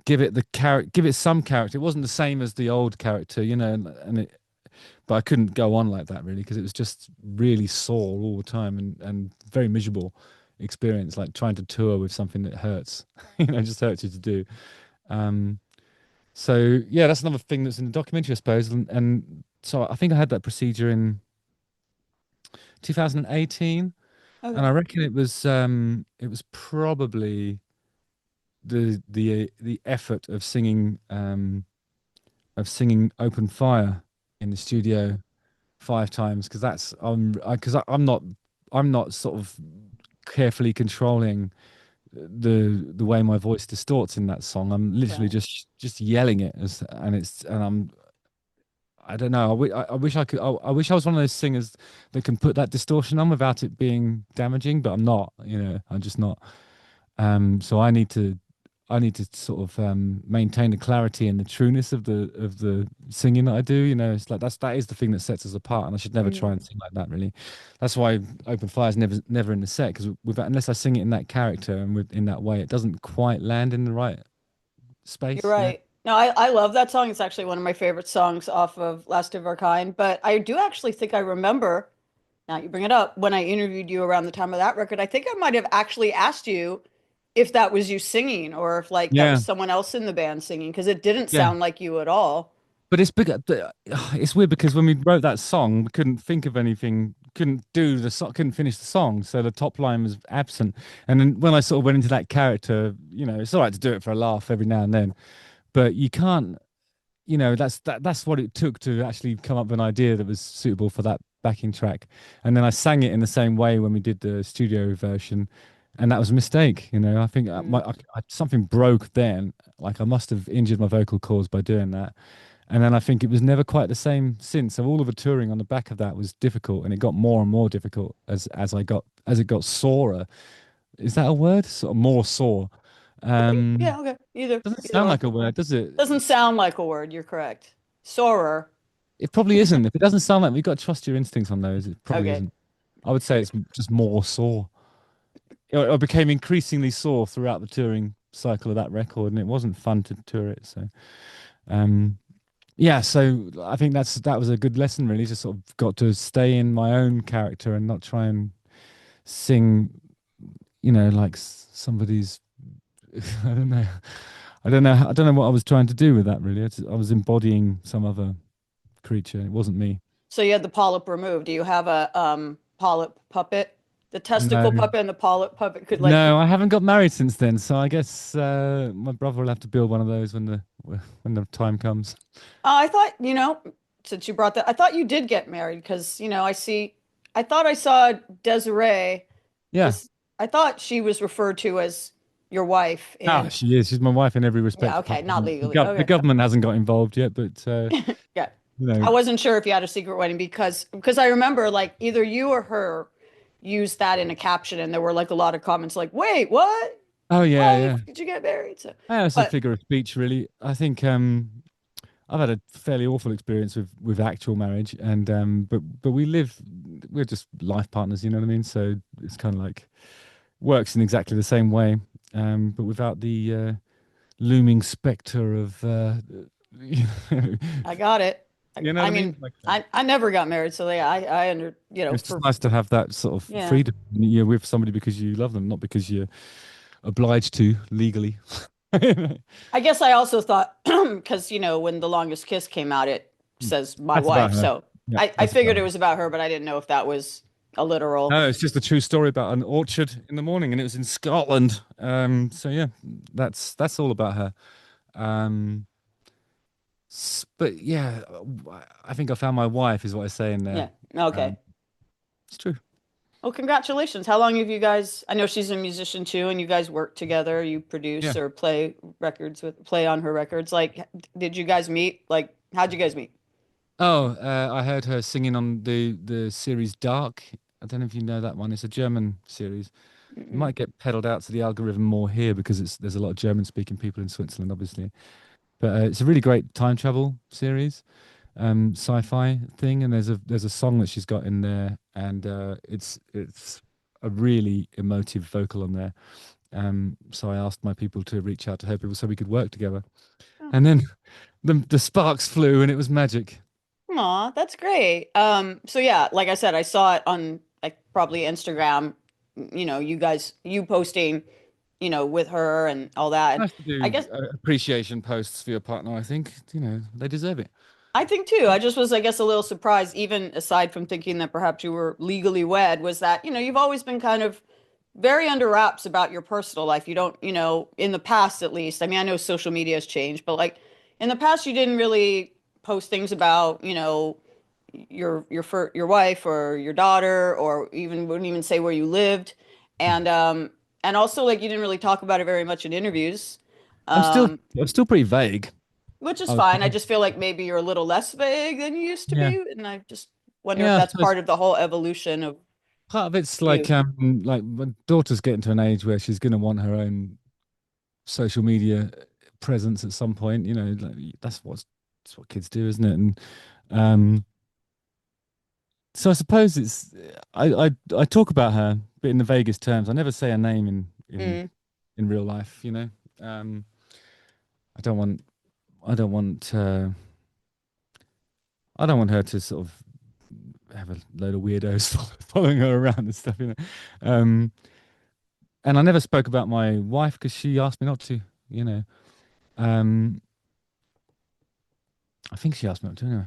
give it some character. It wasn't the same as the old character, but I couldn't go on like that really because it was just really sore all the time and very miserable experience, like trying to tour with something that hurts, just hurts you to do. Um, so yeah, that's another thing that's in the documentary, I suppose. And so I think I had that procedure in 2018, and Okay. I reckon it was probably the effort of singing Open Fire in the studio 5 times because I'm not sort of carefully controlling the way my voice distorts in that song. I'm literally Right. just yelling it and I don't know. I wish I could. I wish I was one of those singers that can put that distortion on without it being damaging, but I'm not. I'm just not. So I need to sort of maintain the clarity and the trueness of the singing that I do. It's like that is the thing that sets us apart, and I should never try and Mhm. sing like that. Really, that's why Open Fire is never in the set because unless I sing it in that character and in that way, it doesn't quite land in the right You're space. right. No, I love that song. It's actually one of my favorite songs off of Last of Our Kind. But I do actually think I remember, now you bring it up, when I interviewed you around the time of that record, I think I might have actually asked you if that was you singing or if like that was Yeah, someone else in the band singing because it didn't yeah. sound like you at all. But it's big. It's weird because when we wrote that song, we couldn't think of anything, couldn't do the song, couldn't finish the song, so the top line was absent. And then when I sort of went into that character, it's all right to do it for a laugh every now and then, but you can't. That's what it took to actually come up with an idea that was suitable for that backing track. And then I sang it in the same way when we did the studio version, and that was a mistake. I think Mm. something broke then. Like I must have injured my vocal cords by doing that. And then I think it was never quite the same since. So all of the touring on the back of that was difficult, and it got more and more difficult as it got sorer. Is that a word? Sort of more sore. Yeah, Um, okay. doesn't Either sound or. like a word, does it? Doesn't sound like a word. You're correct. Sorer. It probably isn't. If it doesn't sound like we've got to trust your instincts on those, it probably Okay. isn't. I would say it's just more sore. It became increasingly sore throughout the touring cycle of that record, and it wasn't fun to tour it. So, um, yeah. So I think that was a good lesson, really. Just sort of got to stay in my own character and not try and sing, like somebody's. I don't know. I don't know what I was trying to do with that. Really, I was embodying some other creature. It wasn't me. So you had the polyp removed. Do you have a polyp puppet? The testicle No. puppet and the polyp puppet could like. No, I haven't got married since then, so I guess my brother will have to build one of those when the time comes. I thought, since you brought that, I thought you did get married because, I thought I saw Desiree Yeah. was, I thought she was referred to as your wife Ah, in, she is. She's my wife in every yeah, respect. okay, Apart not from legally. the Okay. government hasn't got involved yet, but Yeah. you I know. wasn't sure if you had a secret wedding because I remember like either you or her used that in a caption and there were like a lot of comments like, wait, what? Oh yeah, Why yeah. did you get married? So, It's a but figure of speech, really. I think I've had a fairly awful experience with actual marriage, and but we're just life partners, you know what I mean? So it's kind of like works in exactly the same way, but without the looming specter of you know, I got it. I, you know what I I mean, mean? Like I never got married, so yeah, I under, it's just for, nice to have that sort of yeah. freedom. You're with somebody because you love them, not because you're obliged to legally. I guess I also thought because when The Longest Kiss came out, it says my That's about wife. her. So Yeah, I that's about figured it her. was about her, but I didn't know if that was a literal. No, it's just a true story about an orchard in the morning, and it was in Scotland. So yeah, that's all about her. Um, but yeah, I think I found my wife, is what I say in there. Yeah. Okay. Um, it's true. Well, congratulations. How long have you guys? I know she's a musician too, and you guys work together. You produce Yeah. or play on her records. Like, did you guys meet? Like, how'd you guys meet? Oh, I heard her singing on the series Dark. I don't know if you know that one. It's a German series. It Mm-mm. might get peddled out to the algorithm more here because there's a lot of German speaking people in Switzerland, obviously. But it's a really great time travel series, sci-fi thing, and there's a song that she's got in there, and it's a really emotive vocal on there. So I asked my people to reach out to her people so we could work together, Oh. and then the sparks flew, and it was magic. Aw, that's great. So yeah, like I said, I saw it on like probably Instagram, you posting, with her and all that. And Nice to I do guess appreciation posts for your partner. I think they deserve it. I think too. I just was, I guess, a little surprised, even aside from thinking that perhaps you were legally wed, was that, you've always been kind of very under wraps about your personal life. You don't, in the past at least. I mean, I know social media has changed, but like in the past, you didn't really post things about, your wife or your daughter, or even wouldn't even say where you lived, and also like you didn't really talk about it very much in interviews. I'm still Um, I'm still pretty vague. which is I would fine. I say. just feel like maybe you're a little less vague than you used to Yeah, be, and I just wonder if yeah. I that's suppose part of the whole evolution of part of it's you. like my daughter's getting to an age where she's going to want her own social media presence at some point. Like, that's what kids do, isn't it? And um, so I suppose it's I talk about her, but in the vaguest terms. I never say her name Mm. in real life. Um, I don't want I don't want I don't want her to sort of have a load of weirdos following her around and stuff. Um, and I never spoke about my wife because she asked me not to. You know, um, I think she asked me not to. Anyway,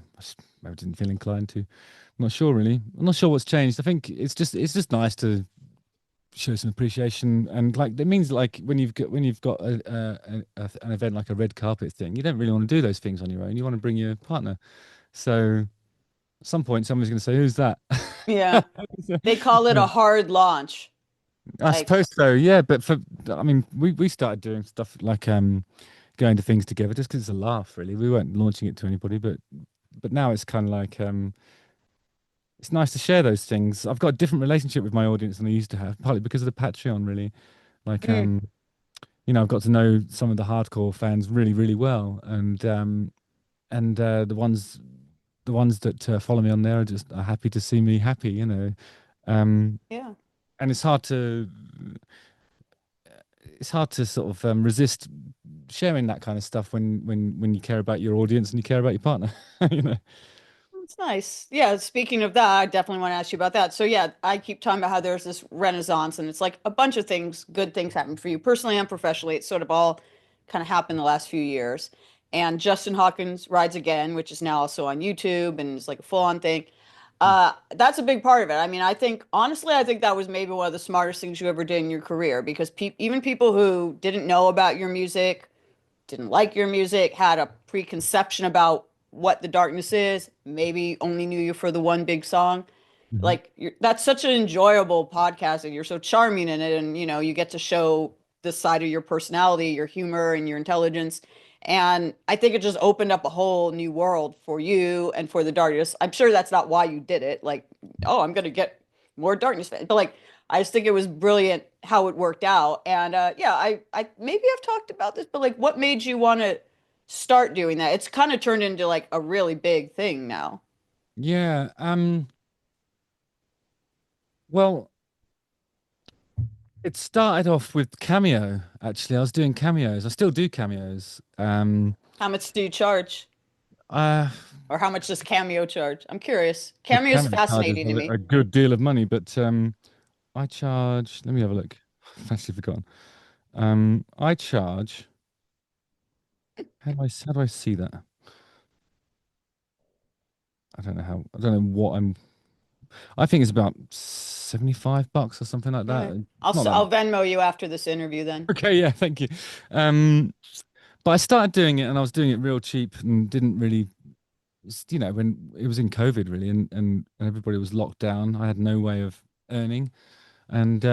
maybe didn't feel inclined to. I'm not sure really. I'm not sure what's changed. I think it's just nice to show some appreciation, and like it means like when you've got an event like a red carpet thing, you don't really want to do those things on your own. You want to bring your partner. So at some point, somebody's going to say, "Who's that?" Yeah. They call it a hard launch. I Like, suppose so, yeah. But I mean, we started doing stuff like going to things together just because it's a laugh, really. We weren't launching it to anybody, but now it's kind of like it's nice to share those things. I've got a different relationship with my audience than I used to have, partly because of the Patreon, really. Like mm, I've got to know some of the hardcore fans really, really well, and the ones that follow me on there are happy to see me happy, um, yeah. and it's hard to sort of resist sharing that kind of stuff when you care about your audience and you care about your partner, you know. It's nice. Yeah, speaking of that, I definitely want to ask you about that. So yeah, I keep talking about how there's this renaissance and it's like a bunch of things, good things happen for you personally and professionally. It's sort of all kind of happened the last few years. And Justin Hawkins Rides Again, which is now also on YouTube and is like a full-on thing. That's a big part of it. I mean, I think honestly, I think that was maybe one of the smartest things you ever did in your career because pe even people who didn't know about your music didn't like your music, had a preconception about what the darkness is, maybe only knew you for the one big song. Mhm. Like that's such an enjoyable podcast and you're so charming in it and you get to show this side of your personality, your humor and your intelligence. And I think it just opened up a whole new world for you and for the darkness. I'm sure that's not why you did it. Like, oh, I'm gonna get more darkness fans. But like I just think it was brilliant how it worked out. And yeah, I maybe I've talked about this, but like, what made you want to start doing that? It's kind of turned into like a really big thing now. Yeah. Well, it started off with Cameo, actually. I was doing cameos. I still do cameos. How much do you charge, Uh, or how much does Cameo charge? I'm curious. well, Cameo is Cameo charges fascinating to a me. good deal of money, but I charge. Let me have a look. I've actually forgotten. I charge. How do I see that? I don't know how. I don't know what I'm. I think it's about $75 or something like All that. right, It's not that I'll much. Venmo you after this interview then. Okay, yeah, thank you. Um, but I started doing it, and I was doing it real cheap, and didn't really, when it was in COVID, really, and everybody was locked down. I had no way of earning, and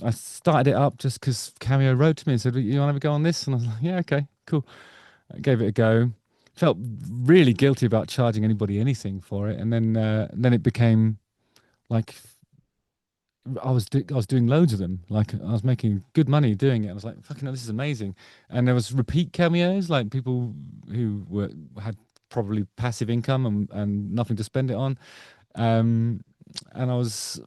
I started it up just because Cameo wrote to me and said, "You want to have a go on this?" And I was like, "Yeah, okay, cool." I gave it a go. Felt really guilty about charging anybody anything for it, and then it became like I was doing loads of them. Like I was making good money doing it. I was like, fucking hell, this is amazing. And there was repeat cameos, like people who had probably passive income and nothing to spend it on. Um, and I was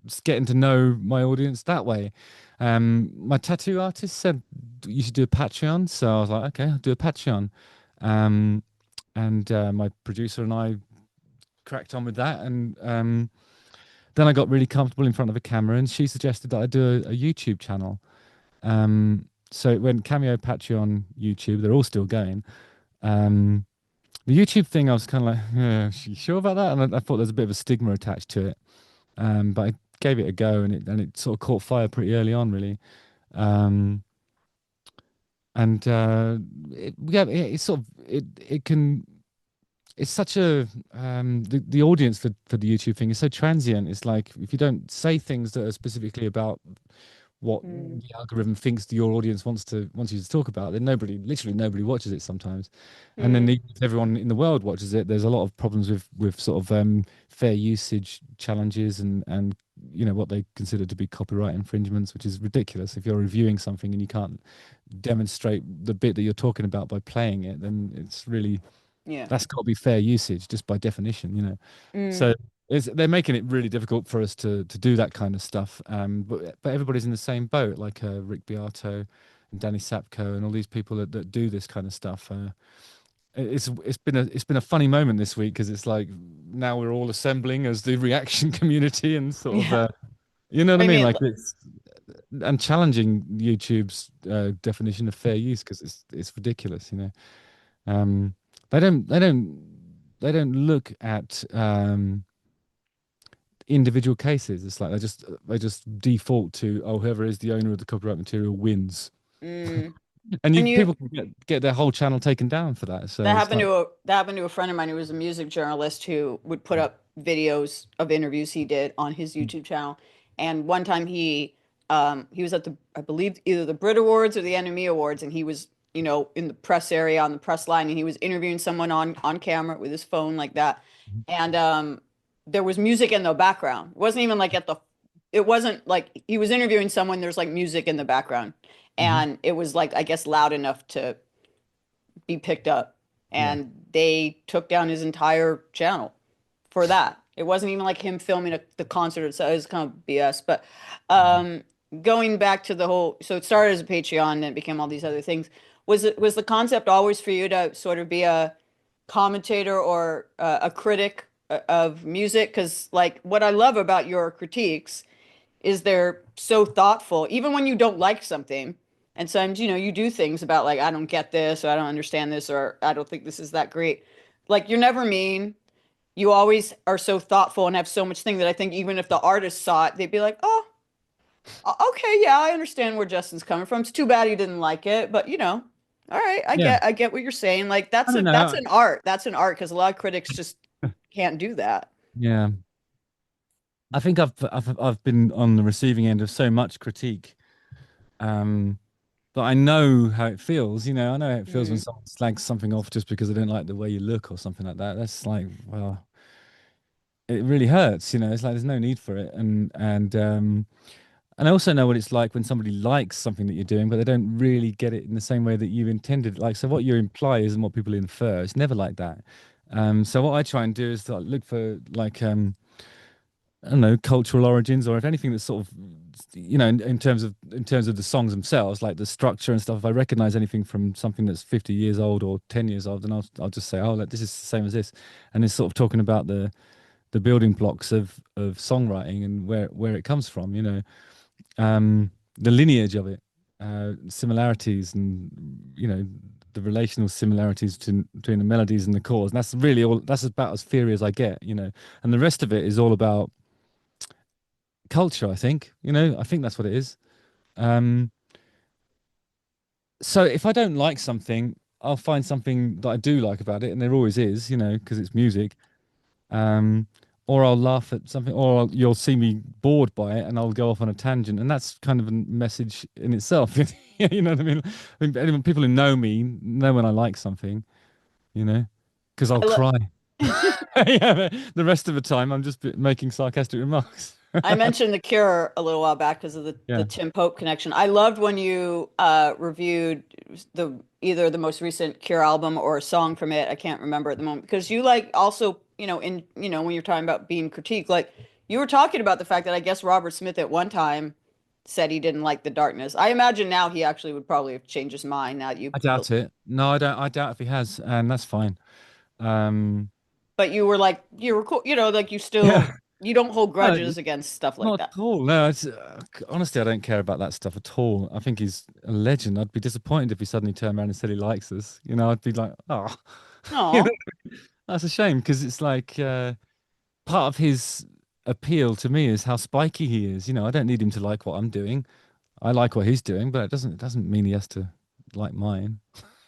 just getting to know my audience that way. My tattoo artist said you should do a Patreon, so I was like, okay, I'll do a Patreon. Um, and my producer and I cracked on with that, and then I got really comfortable in front of a camera, and she suggested that I do a YouTube channel. So it went Cameo, Patreon, YouTube. They're all still going. Um, the YouTube thing, I was kind of like, yeah, you sure about that? And I thought there's a bit of a stigma attached to it. But I gave it a go, and it sort of caught fire pretty early on, really. Um, and yeah, it's sort of it can it's such a the audience for the YouTube thing is so transient. It's like if you don't say things that are specifically about what Mm, the algorithm thinks your audience wants you to talk about, then literally nobody watches it sometimes. And then mm, if everyone in the world watches it, there's a lot of problems with sort of fair usage challenges and what they consider to be copyright infringements, which is ridiculous. If you're reviewing something and you can't demonstrate the bit that you're talking about by playing it, then it's really yeah. that's got to be fair usage just by definition. Mm, So they're making it really difficult for us to do that kind of stuff. But everybody's in the same boat, like Rick Beato and Danny Sapko and all these people that do this kind of stuff. It's been a funny moment this week because it's like now we're all assembling as the reaction community and sort of yeah. you know what I I mean? mean, Like it's. and challenging YouTube's definition of fair use because it's ridiculous, you know. Um, they don't they don't they don't look at individual cases. It's like they just default to, oh, whoever is the owner of the copyright material wins, Mm. and And you people can get their whole channel taken down for that. So it's like, that happened to a friend of mine who was a music journalist who would put up videos of interviews he did on his YouTube channel. And one time he was at the, I believe, either the Brit Awards or the NME Awards, and he was, in the press area on the press line, and he was interviewing someone on camera with his phone like that. And there was music in the background. It wasn't even like it wasn't like he was interviewing someone, there's like music in the background. mhm, And it was like, I guess, loud enough to be picked up, yeah, and they took down his entire channel for that. It wasn't even like him filming the concert, so it was kind of BS. But mhm. um, going back to the whole, so it started as a Patreon, and it became all these other things. Was the concept always for you to sort of be a commentator or a critic of music? Because like what I love about your critiques is they're so thoughtful, even when you don't like something. And sometimes, you do things about like, I don't get this, or I don't understand this, or I don't think this is that great. Like, you're never mean. You always are so thoughtful and have so much thing that I think even if the artist saw it, they'd be like, oh, okay, yeah, I understand where Justin's coming from. It's too bad he didn't like it, but all right, Yeah. I get what you're saying. Like I don't that's know. an art. That's an art because a lot of critics just can't do that. Yeah, I think I've been on the receiving end of so much critique. Um, But I know how it feels, you know. I know how it feels when Mm. someone slags something off just because they don't like the way you look or something like that. That's like, well, it really hurts, you know. It's like there's no need for it. And I also know what it's like when somebody likes something that you're doing, but they don't really get it in the same way that you intended. Like, so what you imply isn't what people infer. It's never like that. So what I try and do is like, look for like I don't know, cultural origins, or if anything that's sort of, you know, in terms of the songs themselves, like the structure and stuff. If I recognize anything from something that's 50 years old or 10 years old, then I'll just say, oh, like, this is the same as this, and it's sort of talking about the building blocks of songwriting and where it comes from, you know, the lineage of it, similarities, and you know, the relational similarities between the melodies and the chords. And that's really all. That's about as theory as I get, you know, and the rest of it is all about culture, I think. You know, I think that's what it is. Um, so if I don't like something, I'll find something that I do like about it, and there always is, you know, because it's music. Um, or I'll laugh at something, or you'll see me bored by it, and I'll go off on a tangent, and that's kind of a message in itself. You know what I mean? People who know me know when I like something, you know, because I'll I love. cry. Yeah, but the rest of the time, I'm just making sarcastic remarks. I mentioned The Cure a little while back because of the Yeah, Tim Pope connection. I loved when you reviewed either the most recent Cure album or a song from it. I can't remember at the moment because you like also, when you're talking about being critiqued, like you were talking about the fact that I guess Robert Smith at one time said he didn't like The Darkness. I imagine now he actually would probably have changed his mind now that you I doubt it. No, I don't. I doubt if he has, and that's fine. Um, but you were like you were cool, like yeah, you don't hold no, grudges against stuff like not that. at all. No, honestly, I don't care about that stuff at all. I think he's a legend. I'd be disappointed if he suddenly turned around and said he likes us. You know, I'd be like, oh, you know, Oh. that's a shame because it's like part of his appeal to me is how spiky he is. You know, I don't need him to like what I'm doing. I like what he's doing, but it doesn't mean he has to like mine.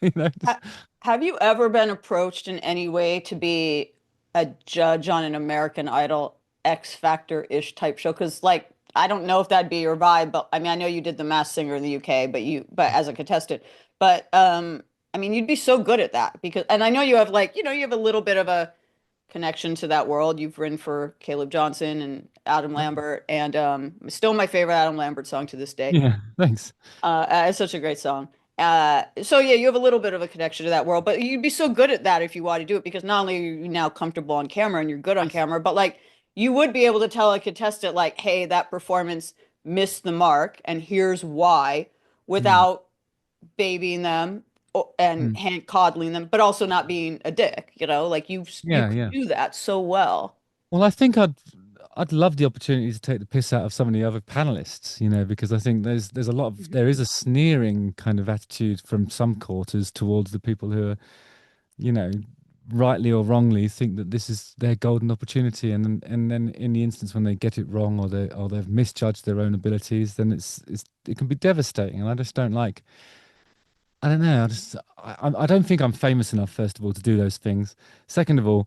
You know, Ha- Have you ever been approached in any way to be a judge on an American Idol X Factor-ish type show? Because like I don't know if that'd be your vibe, but I mean I know you did the Masked Singer in the UK, but as a contestant. But I mean you'd be so good at that because and I know you have like, you have a little bit of a connection to that world. You've written for Caleb Johnson and Adam Lambert, and still my favorite Adam Lambert song to this day. yeah, thanks. It's such a great song. So yeah, you have a little bit of a connection to that world, but you'd be so good at that if you want to do it because not only are you now comfortable on camera and you're good on camera, but like you would be able to tell a contestant like, hey, that performance missed the mark and here's why Mm, without babying them and mm. hand coddling them, but also not being a dick, like you Yeah, could yeah. do that so well. Well, I think I'd. I'd love the opportunity to take the piss out of some of the other panelists, because I think there's a lot of Mhm. there is a sneering kind of attitude from some quarters towards the people who are, you know, rightly or wrongly think that this is their golden opportunity, and then in the instance when they get it wrong, or they've misjudged their own abilities, then it can be devastating, and I just don't like. I don't know. I don't think I'm famous enough, first of all, to do those things. Second of all,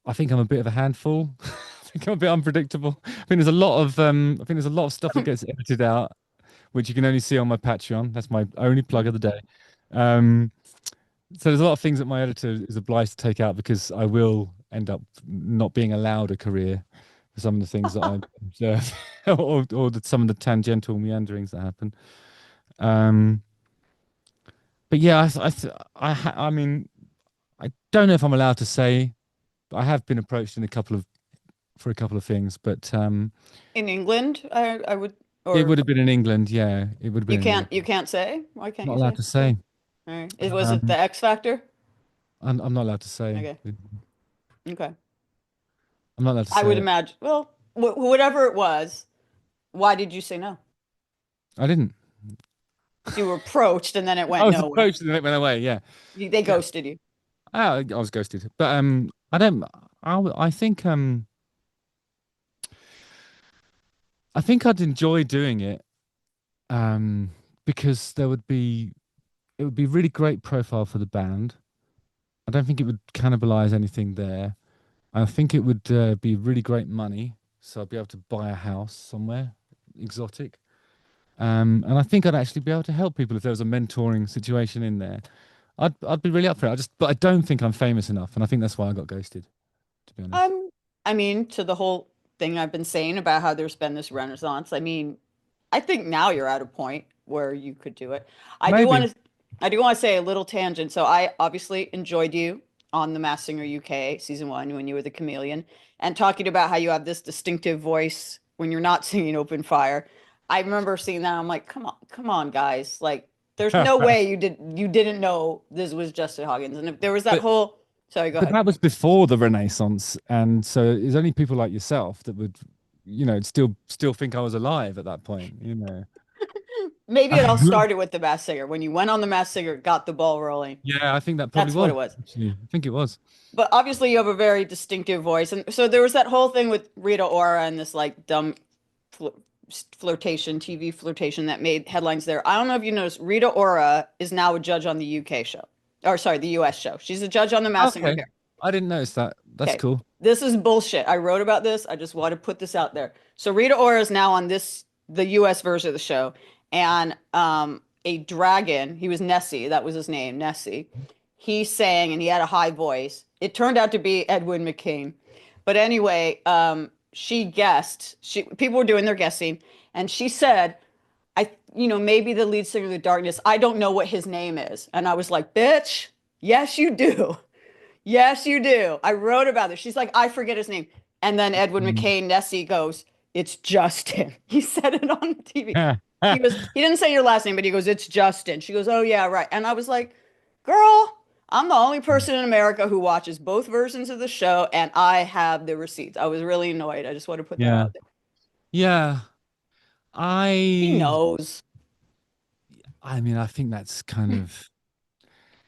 I think I'm a bit of a handful. I think I'm a bit unpredictable. I think there's a lot of stuff that gets edited out, which you can only see on my Patreon. That's my only plug of the day. Um, so there's a lot of things that my editor is obliged to take out because I will end up not being allowed a career for some of the things that I observe, some of the tangential meanderings that happen. Um, but yeah, I mean, I don't know if I'm allowed to say. I have been approached for a couple of things, but In England, I would, it or would have been in England. Yeah, it would have been in England. you can't say? Why can't Not you allowed say? to say. All right. Was it Um, the X Factor? I'm not allowed to say. Okay. Okay. I'm not allowed to I would say it. imagine. Well, whatever it was, why did you say no? I didn't. You were approached and then it I went was nowhere. approached and it went away. Yeah, They yeah. ghosted you. I was ghosted. But I don't. I think I think I'd enjoy doing it. Um, because it would be really great profile for the band. I don't think it would cannibalize anything there. I think it would be really great money, so I'd be able to buy a house somewhere exotic. And I think I'd actually be able to help people if there was a mentoring situation in there. I'd be really up for it. But I don't think I'm famous enough, and I think that's why I got ghosted, to be honest. Um, I mean, to the whole thing I've been saying about how there's been this renaissance, I mean, I think now you're at a point where you could do it. I do Maybe. want to I do want to say a little tangent. So I obviously enjoyed you on the Masked Singer UK season one when you were the chameleon and talking about how you have this distinctive voice when you're not singing Open Fire. I remember seeing that. I'm like, come on, guys. Like, there's no way you didn't know this was Justin Hawkins. And if there was that But whole, sorry, go but ahead. that was before the Renaissance, and so it's only people like yourself that would, still think I was alive at that point. Maybe it all started with the Masked Singer. When you went on the Masked Singer, got the ball rolling. Yeah, I think that probably That's what was. it was. Actually, I think it was. But obviously, you have a very distinctive voice, and so there was that whole thing with Rita Ora and this like dumb fl flirtation, TV flirtation that made headlines there. I don't know if you noticed, Rita Ora is now a judge on the UK show, or sorry, the US show. She's a judge on the Masked Singer Okay, here. I didn't notice that. That's Okay, cool. this is bullshit. I wrote about this. I just want to put this out there. So Rita Ora is now on the US version of the show, and a dragon. He was Nessie. That was his name, Nessie. He sang and he had a high voice. It turned out to be Edwin McCain, but anyway, she guessed. People were doing their guessing, and she said, maybe the lead singer of the Darkness. I don't know what his name is, and I was like, bitch, yes you do. Yes, you do. I wrote about this. She's like, I forget his name. And then Edwin Mm. McCain, Nessie goes, it's Justin. He said it on TV. He didn't say your last name, but he goes, it's Justin. She goes, oh, yeah, right. And I was like, girl, I'm the only person in America who watches both versions of the show, and I have the receipts. I was really annoyed. I just want to put that Yeah. out there. Yeah. He I knows. I mean, I think that's kind of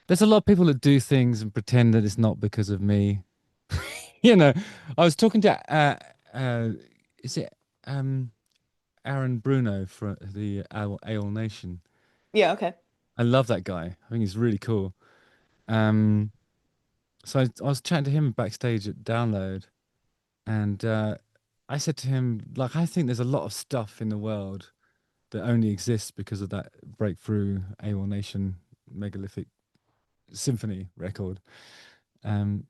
there's a lot of people that do things and pretend that it's not because of me. You know, I was talking to uh is it um Aaron Bruno for the AOL Nation. Yeah, okay. I love that guy. I think he's really cool. Um so I was chatting to him backstage at Download, and I said to him, like, I think there's a lot of stuff in the world that only exists because of that breakthrough AWOL Nation megalithic symphony record. Um,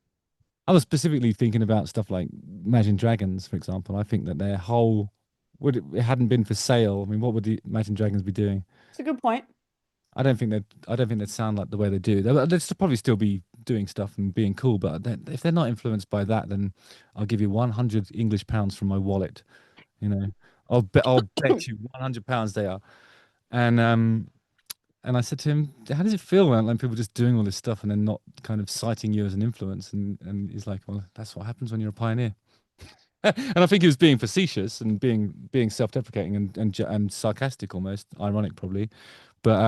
I was specifically thinking about stuff like Imagine Dragons, for example. I think that their whole would it hadn't been for sale. I mean, what would the Imagine Dragons be doing? It's a good point. I don't think they'd sound like the way they do. They'd probably still be doing stuff and being cool, but if they're not influenced by that, then I'll give you 100 English pounds from my wallet. You know, I'll bet you 100 pounds they are. And and I said to him, "How does it feel when like people just doing all this stuff and then not kind of citing you as an influence?" And he's like, "Well, that's what happens when you're a pioneer." And I think he was being facetious and being self-deprecating and sarcastic, almost ironic, probably. But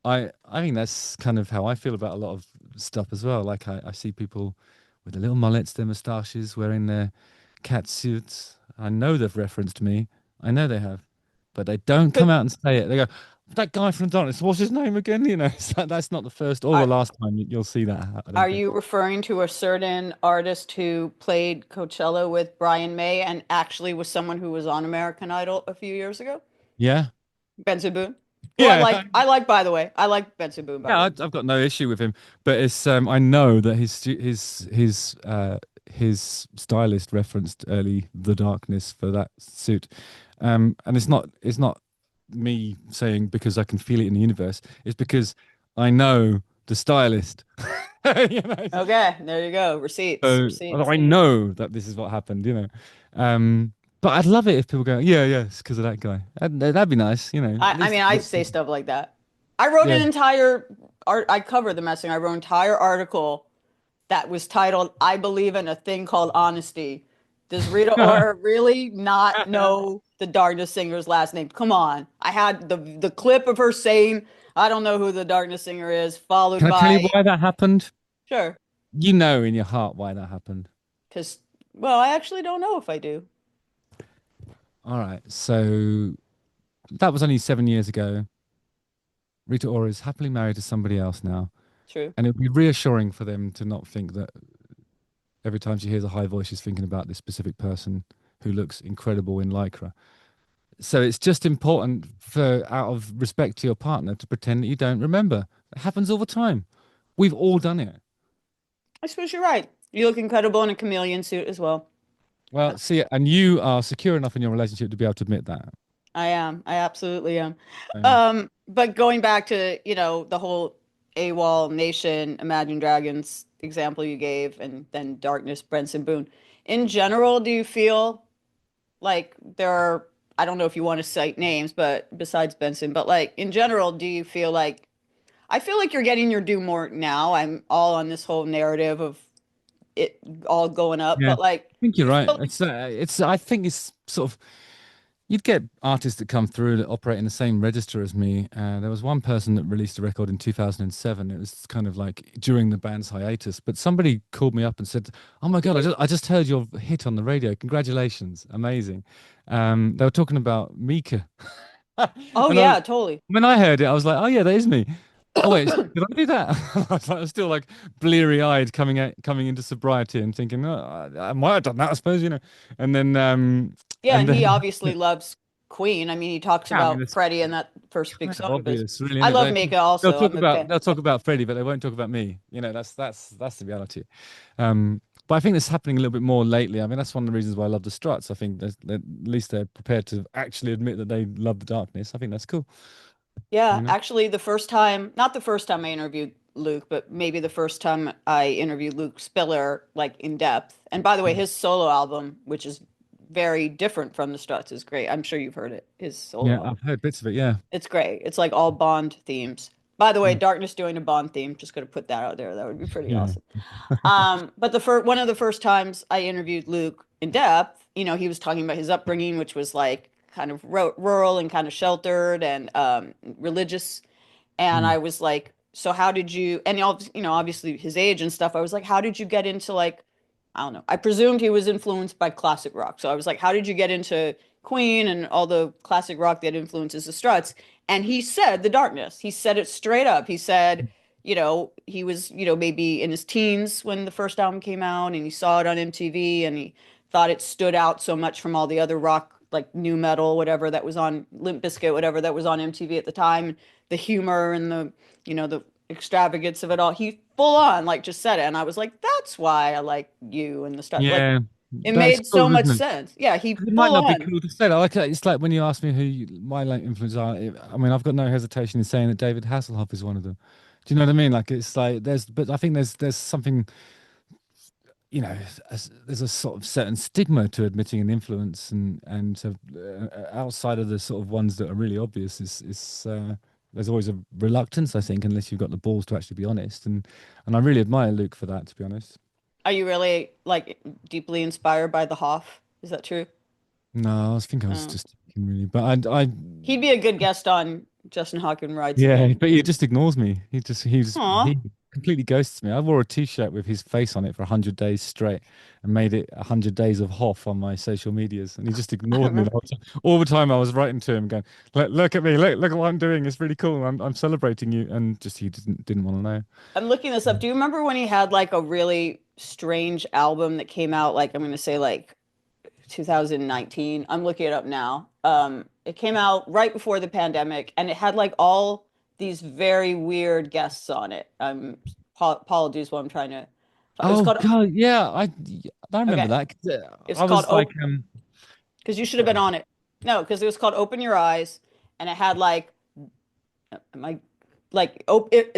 I think that's kind of how I feel about a lot of stuff as well. Like I see people with their little mullets, their moustaches, wearing their cat suits. I know they've referenced me. I know they have, but they don't come Could out and say it. They go, "That guy from the Darkness, what's his name again?" You know, that's not the first or the are last time you'll see that. I don't are think. you referring to a certain artist who played Coachella with Brian May and actually was someone who was on American Idol a few years ago? Yeah, Benson Boone, who I yeah. like. I like, by the way. I like Benson Boone, by Yeah, the way. I've got no issue with him, but it's I know that his stylist referenced early The Darkness for that suit, and it's not me saying because I can feel it in the universe. It's because I know the stylist. You know, Okay, there you go. Receipts, so receipts. I know that this is what happened. You know, but I'd love it if people go, yeah, yeah, it's because of that guy. That'd be nice. You know, at I least mean, I say stuff like that. I wrote yeah. an entire art. I covered the messing. I wrote an entire article that was titled "I Believe in a Thing Called Honesty." Does Rita Ora really not know the Darkness Singer's last name? Come on. I had the clip of her saying, "I don't know who the Darkness Singer is," followed Can I tell by, you why that happened? "Sure," You know in your heart why that happened. because well, I actually don't know if I do. All right. So that was only 7 years ago. Rita Ora is happily married to somebody else now. True. And it would be reassuring for them to not think that every time she hears a high voice, she's thinking about this specific person who looks incredible in Lycra. So it's just important for, out of respect to your partner, to pretend that you don't remember. It happens all the time. We've all done it. I suppose you're right. You look incredible in a chameleon suit as well. Well, see, and you are secure enough in your relationship to be able to admit that. I am. I absolutely am. Um, But going back to, the whole AWOL Nation, Imagine Dragons example you gave, and then Darkness, Brenson Boone. In general, do you feel like there are, I don't know if you want to cite names, but besides Benson, but like in general, do you feel like, I feel like you're getting your due more now. I'm all on this whole narrative of it all going up, yeah, but like, I think do you're you right. feel like, I think it's sort of, you'd get artists that come through that operate in the same register as me. There was one person that released a record in 2007. It was kind of like during the band's hiatus, but somebody called me up and said, "Oh my God, I just heard your hit on the radio. Congratulations, amazing." They were talking about Mika, oh and I, yeah, totally. when I heard it, I was like, "Oh yeah, that is me." Oh wait, did I do that? I was still like bleary-eyed coming into sobriety and thinking, oh, I might have done that, I suppose, you know. And then Yeah, and and he then obviously loves Queen. I mean, he talks yeah, I mean, about it's Freddie in that first big kind of song of his. obvious, really, I isn't love it? Mika They'll also. talk I'm a about fan. they'll talk about Freddie, but they won't talk about me. You know, that's the reality. But I think this is happening a little bit more lately. I mean, that's one of the reasons why I love the Struts. I think at least they're prepared to actually admit that they love the darkness. I think that's cool. Yeah, You know? actually, the first time, not the first time I interviewed Luke, but maybe the first time I interviewed Luke Spiller, like in depth. And by the way, Mm. his solo album, which is very different from the Struts, is great. I'm sure you've heard it, his solo Yeah, album. I've heard bits of it. Yeah. It's great. It's like all Bond themes. By the way, Mm. Darkness doing a Bond theme. Just gonna put that out there. That would be pretty Yeah. awesome. But the first one of the first times I interviewed Luke in depth, he was talking about his upbringing, which was like kind of rural and kind of sheltered and religious. And Mm. I was like, so how did you, and obviously his age and stuff. I was like, how did you get into like, I don't know. I presumed he was influenced by classic rock. So I was like, how did you get into Queen and all the classic rock that influences the Struts? And he said The Darkness. He said it straight up. He said, he was, maybe in his teens when the first album came out and he saw it on MTV and he thought it stood out so much from all the other rock, like new metal, whatever that was on Limp Bizkit, whatever that was on MTV at the time, the humor and the extravagance of it all. He full on like just said it. And I was like, that's why I like you and the stuff. Like Yeah. it That's made so cool, much isn't it? sense. Yeah, he 'Cause it might full not be on. cool to say that. Like it's like when you ask me who my like influences are. I mean, I've got no hesitation in saying that David Hasselhoff is one of them. Do you know what I mean? Like it's like but I think there's something, you know, there's a sort of certain stigma to admitting an influence, and to, outside of the sort of ones that are really obvious is there's always a reluctance, I think, unless you've got the balls to actually be honest. And I really admire Luke for that, to be honest. Are you really like deeply inspired by the Hoff? Is that true? No, I think I was Oh. just thinking really, but I He'd be a good guest on Justin Hawkins Rides yeah, Again. but he just ignores me. Aw. He completely ghosts me. I wore a t-shirt with his face on it for 100 days straight and made it 100 days of Hoff on my social medias, and he just I ignored me the remember. whole time. All the time I was writing to him, going, look at me, look at what I'm doing. It's really cool. I'm celebrating you," and just he didn't want to know. I'm looking this up. Do you remember when he had like a really strange album that came out like I'm going to say like 2019? I'm looking it up now. It came out right before the pandemic and it had like all these very weird guests on it. Apologies while I'm trying to. It was Oh called God, yeah, I remember okay. that. 'Cause, It's I called was like, because you should have been sorry. on it. No, because it was called Open Your Eyes, and it had like my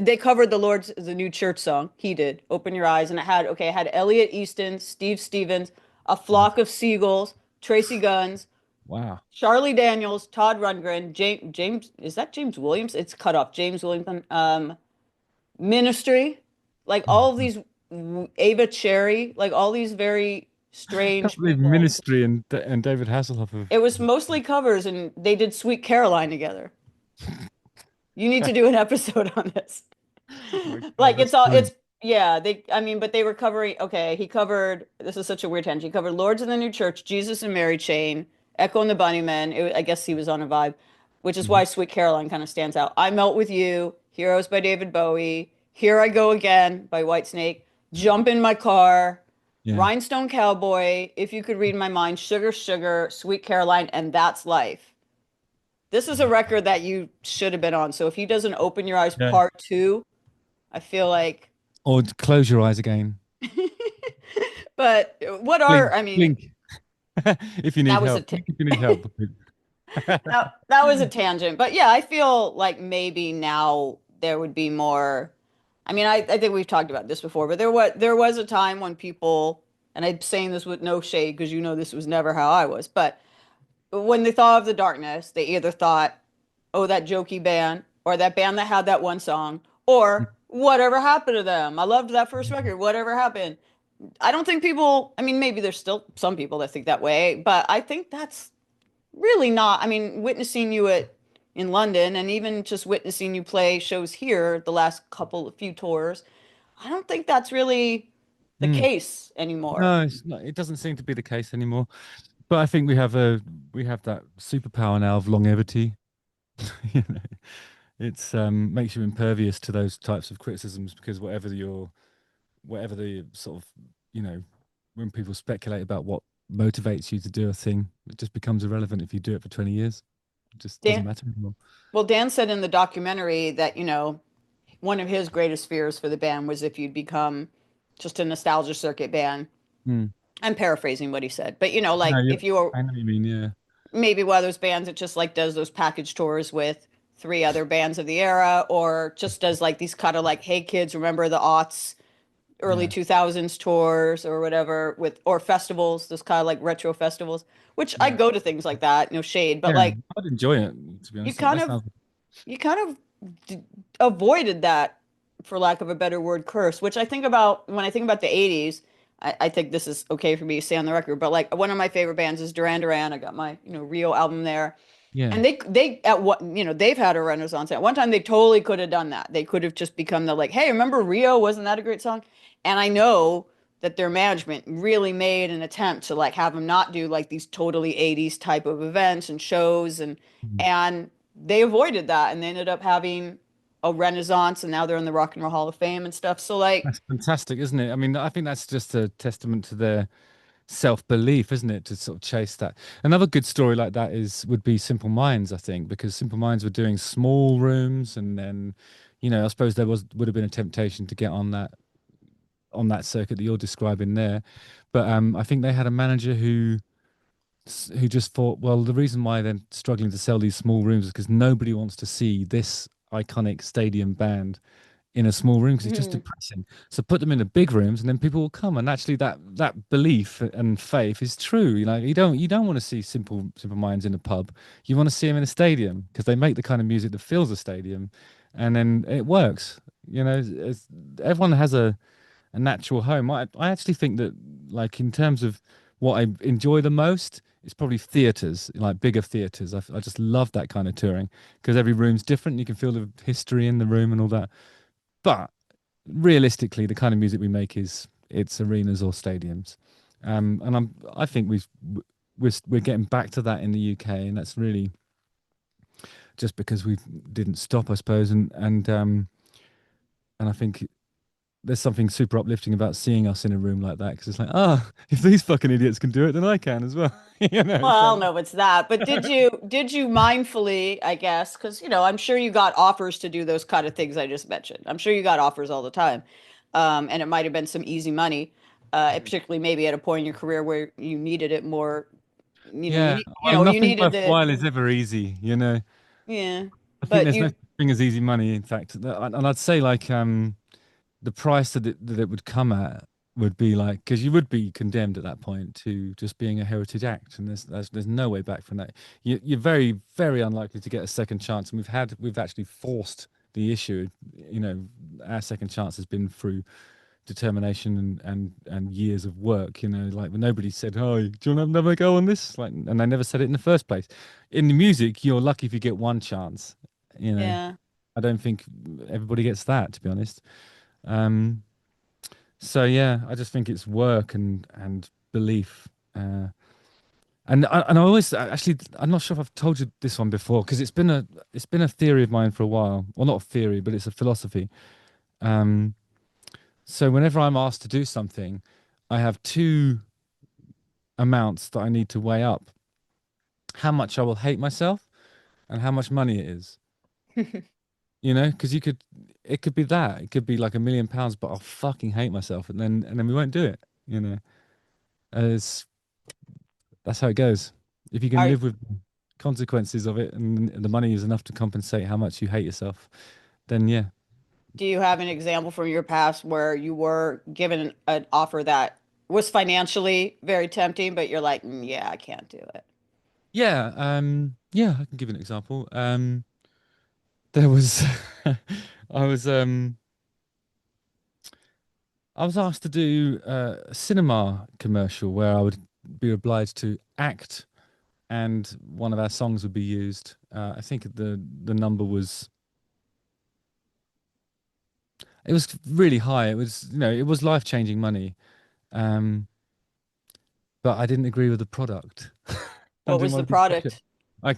they covered the Lord's the new church song. He did Open Your Eyes, and it had Elliot Easton, Steve Stevens, A Wow, Flock of Seagulls, Tracy Guns, wow. Charlie Daniels, Todd Rundgren, James is that James Williams? It's cut off. James Williams, Ministry, like Oh, all of these Ava Cherry, like all these very can't strange believe people. Ministry and David Hasselhoff have. It was mostly covers, and they did Sweet Caroline together. You need to do an episode on this. Oh my God, Like that's it's brilliant. yeah, I mean, but they were covering he covered this is such a weird tangent. He covered Lords of the New Church, Jesus and Mary Chain, Echo and the Bunnymen. I guess he was on a vibe, which is Mhm. why Sweet Caroline kind of stands out. I Melt with You, Heroes by David Bowie, Here I Go Again by Whitesnake, Jump in My Car, Yeah. Rhinestone Cowboy, If You Could Read My Mind, Sugar Sugar, Sweet Caroline, and That's Life. This is a record that you should have been on. So if he doesn't Open Your Eyes Yeah. Part Two, I feel like. Or close your eyes again. But Blink, I mean, blink. If you need that was a help. ta Blink if you need help. that was a tangent. But yeah, I feel like maybe now there would be more. I mean, I think we've talked about this before, but there was a time when people, and I'm saying this with no shade because you know this was never how I was, but when they thought of the darkness, they either thought, oh, that jokey band, or that band that had that one song, or whatever happened to them. I loved that first record. Whatever happened? I don't think people, I mean, maybe there's still some people that think that way, but I think that's really not. I mean, witnessing you at in London and even just witnessing you play shows here the last couple of few tours, I don't think that's really the Mm. case anymore. No, it's not, it doesn't seem to be the case anymore. But I think we have that superpower now of longevity. You know, it's makes you impervious to those types of criticisms because whatever the sort of, you know, when people speculate about what motivates you to do a thing, it just becomes irrelevant if you do it for 20 years. It just doesn't Dan, matter anymore. well, Dan said in the documentary that, one of his greatest fears for the band was if you'd become just a nostalgia circuit band. Hmm. I'm paraphrasing what he said, but No, like if you were I know what you mean, yeah. maybe one of those bands that just like does those package tours with three other bands of the era, or just does like these kind of like, hey kids, remember the aughts, early Yeah. 2000s tours or whatever with or festivals, those kind of like retro festivals, which I Yeah. go to things like that, no shade, but Yeah. like I'd enjoy it, to be you honest. kind That of sounds you kind of avoided that, for lack of a better word, curse, which I think about when I think about the 80s. I think this is okay for me to say on the record, but like one of my favorite bands is Duran Duran. I got my, Rio album there. yeah. And they at what they've had a renaissance. At one time they totally could have done that. They could have just become the like, hey, remember Rio? Wasn't that a great song? And I know that their management really made an attempt to like have them not do like these totally 80s type of events and shows, Mhm. and they avoided that and they ended up having a renaissance, and now they're in the Rock and Roll Hall of Fame and stuff. So like That's fantastic, isn't it? I mean, I think that's just a testament to their self-belief, isn't it, to sort of chase that. Another good story like that is would be Simple Minds, I think, because Simple Minds were doing small rooms, and then, I suppose there would have been a temptation to get on that circuit that you're describing there. But I think they had a manager who just thought, well, the reason why they're struggling to sell these small rooms is because nobody wants to see this iconic stadium band in a small room because it's just mhm. depressing. So put them in the big rooms, and then people will come. And actually, that belief and faith is true. You don't want to see Simple Minds in a pub. You want to see them in a stadium because they make the kind of music that fills a stadium, and then it works. Everyone has a natural home. I actually think that, like, in terms of what I enjoy the most, it's probably theaters, like bigger theaters. I just love that kind of touring because every room's different. You can feel the history in the room and all that. But realistically, the kind of music we make is it's arenas or stadiums. And I think we're getting back to that in the UK, and that's really just because we didn't stop, I suppose. And I think there's something super uplifting about seeing us in a room like that because it's like, ah, if these fucking idiots can do it, then I can as well. You know, Well, it's I like, don't know if it's that, but did you mindfully, I guess, because I'm sure you got offers to do those kind of things I just mentioned. I'm sure you got offers all the time, and it might have been some easy money, particularly maybe at a point in your career where you needed it more. yeah. Well, You nothing needed the worthwhile is ever easy. You know, yeah, I think but there's no you such thing as easy money. In fact, and I'd say like the price that it would come at would be like because you would be condemned at that point to just being a heritage act, and there's no way back from that. You're very very unlikely to get a second chance, and we've actually forced the issue. You know, our second chance has been through determination and years of work. You know, like when nobody said, "Oh, do you want to have another go on this?" Like, and they never said it in the first place. In the music, you're lucky if you get one chance. You know, yeah I don't think everybody gets that, to be honest. Um, so yeah, I just think it's work and belief. And I always actually I'm not sure if I've told you this one before because it's been a theory of mine for a while. Well, not a theory, but it's a philosophy. Um, so whenever I'm asked to do something, I have two amounts that I need to weigh up: how much I will hate myself and how much money it is. You know, because it could be that, it could be like £1 million, but I'll fucking hate myself, and then we won't do it. You know, as that's how it goes. If you can are live with consequences of it and the money is enough to compensate how much you hate yourself, then yeah. do you have an example from your past where you were given an offer that was financially very tempting, but you're like, yeah, I can't do it. Yeah, yeah, I can give you an example. There was I was I was asked to do a cinema commercial where I would be obliged to act and one of our songs would be used. I think the number was it was really high. It was, you know, it was life-changing money. Um, but I didn't agree with the product. I What didn't was the want to be such a. product? I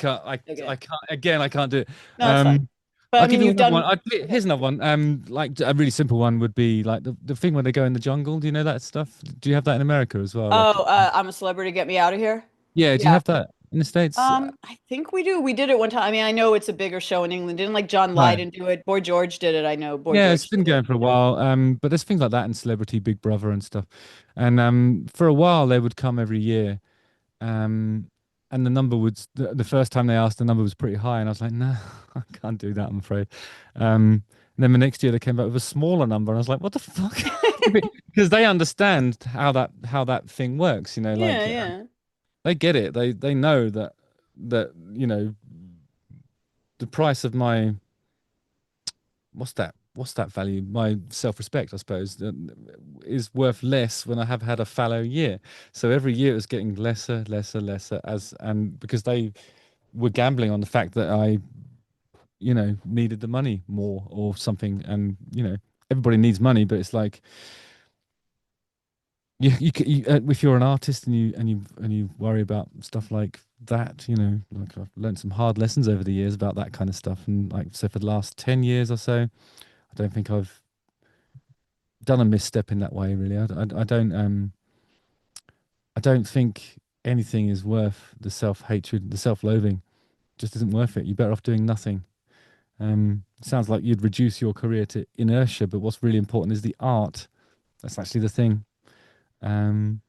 Okay. can't. Again, I can't do it. No, that's fine. Um, But I I'll give mean, you you've another one. done. Okay. Here's another one. Like a really simple one would be like the thing where they go in the jungle. Do you know that stuff? Do you have that in America as well? Like, Oh, I'm a celebrity. Get me out of here. yeah. Do you Yeah. have that in the States? I think we do. We did it one time. I mean, I know it's a bigger show in England. Didn't like John Right. Lydon do it? Boy George did it. I know. Boy Yeah, it's George been did it. going for a while. But there's things like that in Celebrity Big Brother and stuff. And for a while they would come every year. Um, and the number would the first time they asked, the number was pretty high, and I was like, no, I can't do that, I'm afraid. And then the next year they came back with a smaller number, and I was like, what the fuck? Because they understand how that thing works, you know, Yeah, like yeah, they get it. They know that you know the price of my what's that value? My self-respect, I suppose, is worth less when I have had a fallow year. So every year it was getting lesser, lesser, lesser as and because they were gambling on the fact that I, you know, needed the money more or something. And, you know, everybody needs money, but it's like if you're an artist and you worry about stuff like that, you know, like I've learned some hard lessons over the years about that kind of stuff. And like so for the last 10 years or so, I don't think I've done a misstep in that way, really. I don't think anything is worth the self-hatred, the self-loathing. Just isn't worth it. You're better off doing nothing. Sounds like you'd reduce your career to inertia, but what's really important is the art. That's actually the thing. Um,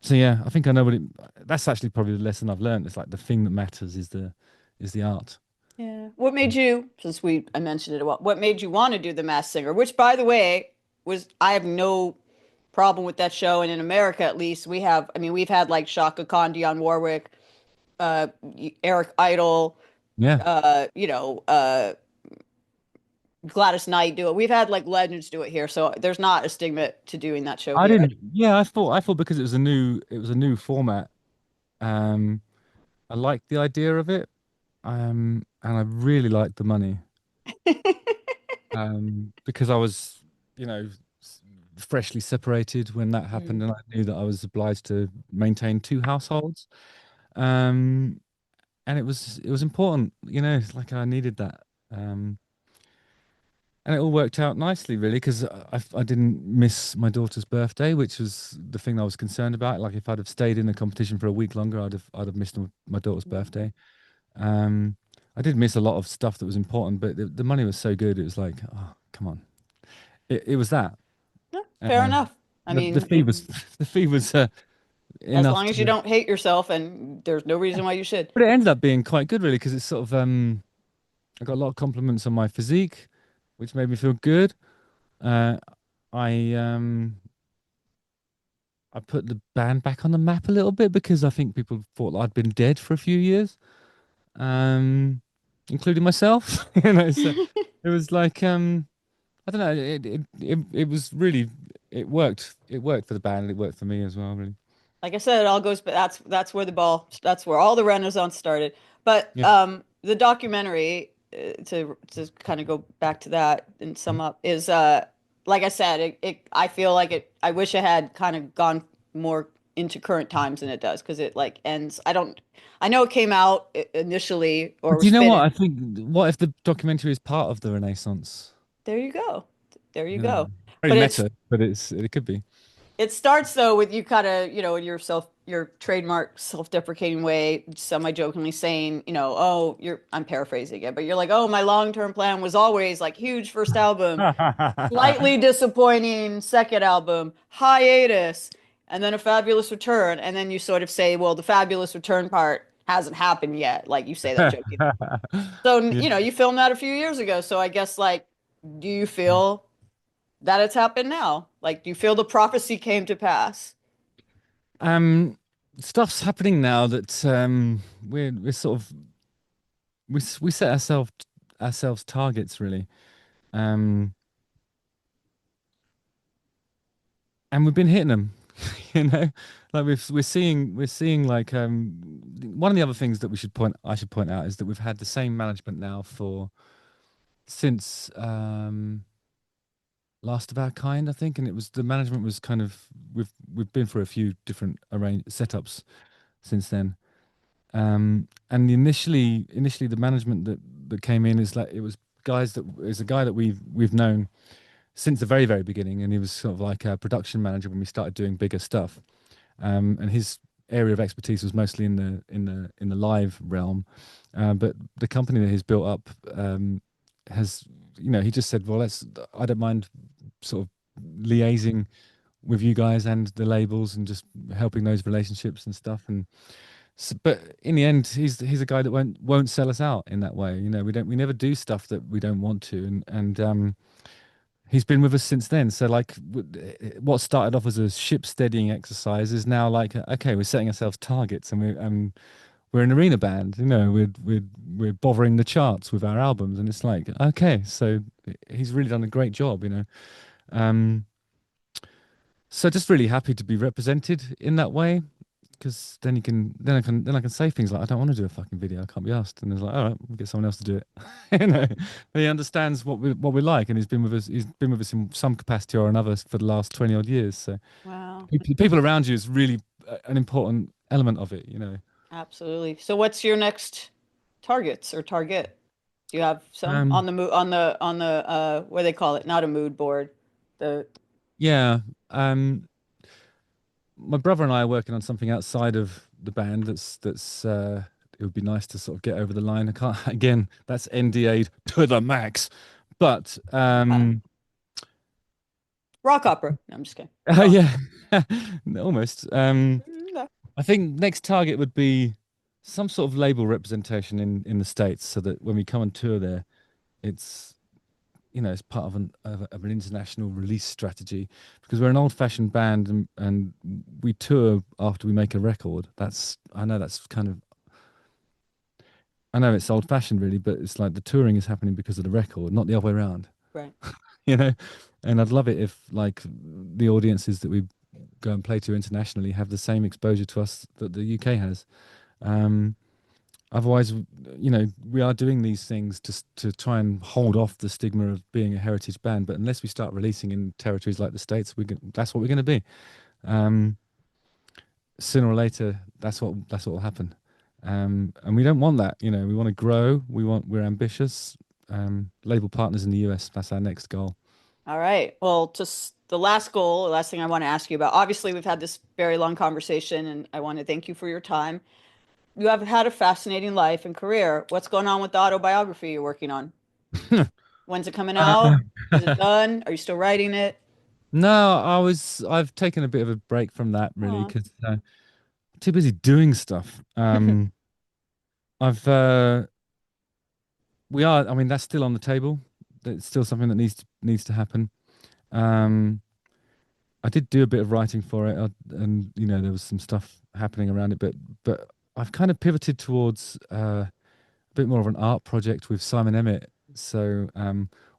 so yeah, I think I know what it. That's actually probably the lesson I've learned. It's like the thing that matters is the art. yeah. What made you, since I mentioned it a while, what made you want to do The Masked Singer? Which, by the way, was I have no problem with that show, and in America at least, we have. I mean, we've had like Shaka Khan, Dionne Warwick, Eric Idle, Yeah, uh, you know, uh, Gladys Knight do it. We've had like legends do it here, so there's not a stigma to doing that show I here. didn't. Yeah, I thought because it was a new format. Um, I liked the idea of it. And I really liked the money. Because I was, you know, freshly separated when that happened, Mm. and I knew that I was obliged to maintain two households. Um, and it was important, it's like I needed that. Um, and it all worked out nicely, really, because I didn't miss my daughter's birthday, which was the thing I was concerned about. Like if I'd have stayed in the competition for a week longer, I'd have missed my daughter's Mm. birthday. Um, I did miss a lot of stuff that was important, but the money was so good. It was like, oh, come on. It was that. Yeah, fair Uh, enough. I the mean, fee was the fee was as enough long as you to, don't hate yourself, and there's no reason why you should. but it ended up being quite good, really, because it's sort of I got a lot of compliments on my physique, which made me feel good. Uh, I um I put the band back on the map a little bit because I think people thought that I'd been dead for a few years, um, including myself. So it was like I don't know. It was really it worked. It worked for the band and it worked for me as well, really. Like I said, it all goes, but that's where all the Renaissance started. But Yeah. the documentary, to kind of go back to that and sum up, is like I said, I feel like I wish it had kind of gone more into current times than it does because it like ends. I know it came out initially or But do was you know what? spinning. I think what if the documentary is part of the Renaissance? There you go, there you You know, go. very But it's meta, but it could be. It starts though with you kind of, your trademark self-deprecating way, semi-jokingly saying, oh, I'm paraphrasing it, but you're like, oh, my long-term plan was always like huge first album, slightly disappointing second album, hiatus, and then a fabulous return. And then you sort of say, well, the fabulous return part hasn't happened yet. Like you say that joking. So, Yeah. you filmed that a few years ago. So I guess like, do you feel that it's happened now? Like, do you feel the prophecy came to pass? Um, Stuff's happening now that we're sort of we set ourselves targets, really. Um, and we've been hitting them. you know like we're seeing like one of the other things that I should point out is that we've had the same management now for since Last of Our Kind, I think. And it was the management was kind of we've been through a few different arrange setups since then. And initially the management that came in is like it was guys that is a guy that we've known since the very beginning, and he was sort of like a production manager when we started doing bigger stuff. And his area of expertise was mostly in the live realm. But the company that he's built up has, he just said, well, I don't mind sort of liaising with you guys and the labels and just helping those relationships and stuff. And but in the end, he's a guy that won't sell us out in that way. We never do stuff that we don't want to, and he's been with us since then. So like what started off as a ship steadying exercise is now like okay, we're setting ourselves targets, and we're an arena band. We're bothering the charts with our albums, and it's like okay, so he's really done a great job. Um, so just really happy to be represented in that way. Because then I can say things like I don't want to do a fucking video. I can't be asked. And it's like, all right, we'll get someone else to do it. you know, he understands what we like, and he's been with us. He's been with us in some capacity or another for the last 20 odd years. So Wow. people around you is really an important element of it. Absolutely. So what's your next targets or target? Do you have some Um, on the mood on the what do they call it? Not a mood board. The yeah. My brother and I are working on something outside of the band. It would be nice to sort of get over the line. I can't again. That's NDA'd to the max. But uh, rock opera. No, I'm just kidding. Go on. yeah, almost. Okay. I think next target would be some sort of label representation in the States, so that when we come on tour there, it's it's part of an international release strategy, because we're an old-fashioned band, and we tour after we make a record. I know that's kind of I know it's old fashioned really, but it's like the touring is happening because of the record, not the other way around. Right. You know, and I'd love it if like the audiences that we go and play to internationally have the same exposure to us that the UK has. Um, Otherwise, we are doing these things to try and hold off the stigma of being a heritage band. But unless we start releasing in territories like the States, that's what we're going to be. Um, Sooner or later, that's what will happen. And we don't want that. We want to grow. We're ambitious. Label partners in the US. That's our next goal. All right. Well, just the last goal, the last thing I want to ask you about. Obviously, we've had this very long conversation, and I want to thank you for your time. You have had a fascinating life and career. What's going on with the autobiography you're working on? When's it coming Uh, out? Is it done? Are you still writing it? no, I've taken a bit of a break from that really Oh, because too busy doing stuff. I've We are. I mean, that's still on the table. It's still something that needs to happen. Um, I did do a bit of writing for it, and there was some stuff happening around it, but I've kind of pivoted towards a bit more of an art project with Simon Emmett. So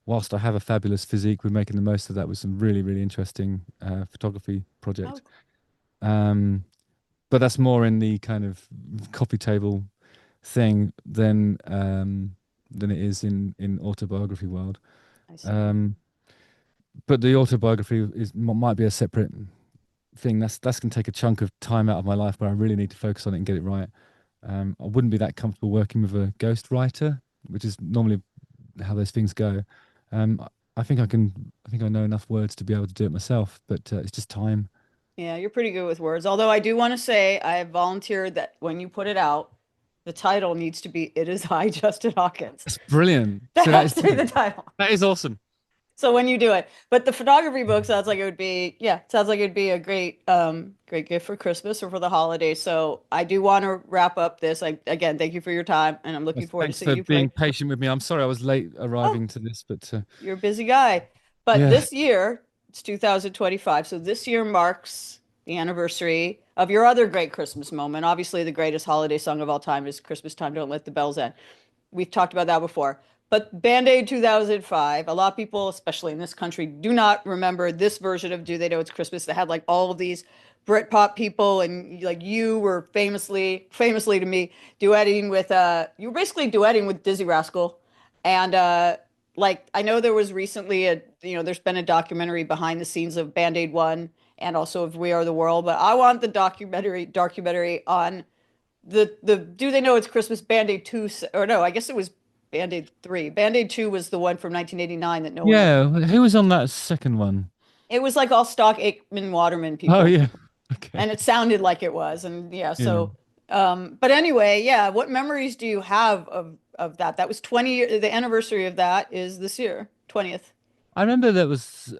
whilst I have a fabulous physique, we're making the most of that with some really really interesting photography oh, project. Um, but that's more in the kind of coffee table thing than it is in autobiography world. I see. Um, but the autobiography might be a separate thing. That's going to take a chunk of time out of my life where I really need to focus on it and get it right. I wouldn't be that comfortable working with a ghost writer, which is normally how those things go. I think I can. I think I know enough words to be able to do it myself, but it's just time. Yeah, you're pretty good with words. Although I do want to say I have volunteered that when you put it out, the title needs to be "It Is I, Justin Hawkins." That's brilliant. That So that is has to be the brilliant. title. That is awesome. So when you do it, but the photography book sounds like it would be, yeah, sounds like it'd be a great gift for Christmas or for the holidays. So I do want to wrap up this. Again, thank you for your time, and I'm looking Yes, forward to thanks seeing for you being play. patient with me. I'm sorry I was late Oh, arriving to this, but you're a busy guy. But yeah, this year, it's 2025. So this year marks the anniversary of your other great Christmas moment. Obviously, the greatest holiday song of all time is Christmas Time, Don't Let the Bells End. We've talked about that before. But Band-Aid 2005, a lot of people, especially in this country, do not remember this version of Do They Know It's Christmas that had like all of these Britpop people and like you were famously to me duetting with you were basically duetting with Dizzy Rascal and like I know there was recently there's been a documentary behind the scenes of Band-Aid 1 and also of We Are the World, but I want the documentary on the Do They Know It's Christmas Band-Aid 2 or no, I guess it was Band-Aid 3. Band-Aid 2 was the one from 1989 that no one ever. yeah. Who was on that second one? It was like all stock Aikman Waterman Oh people yeah. Okay. and it sounded like it was and yeah, Yeah. so but anyway, yeah, what memories do you have of that? That was 20 the anniversary of that is this year, 20th. I remember there was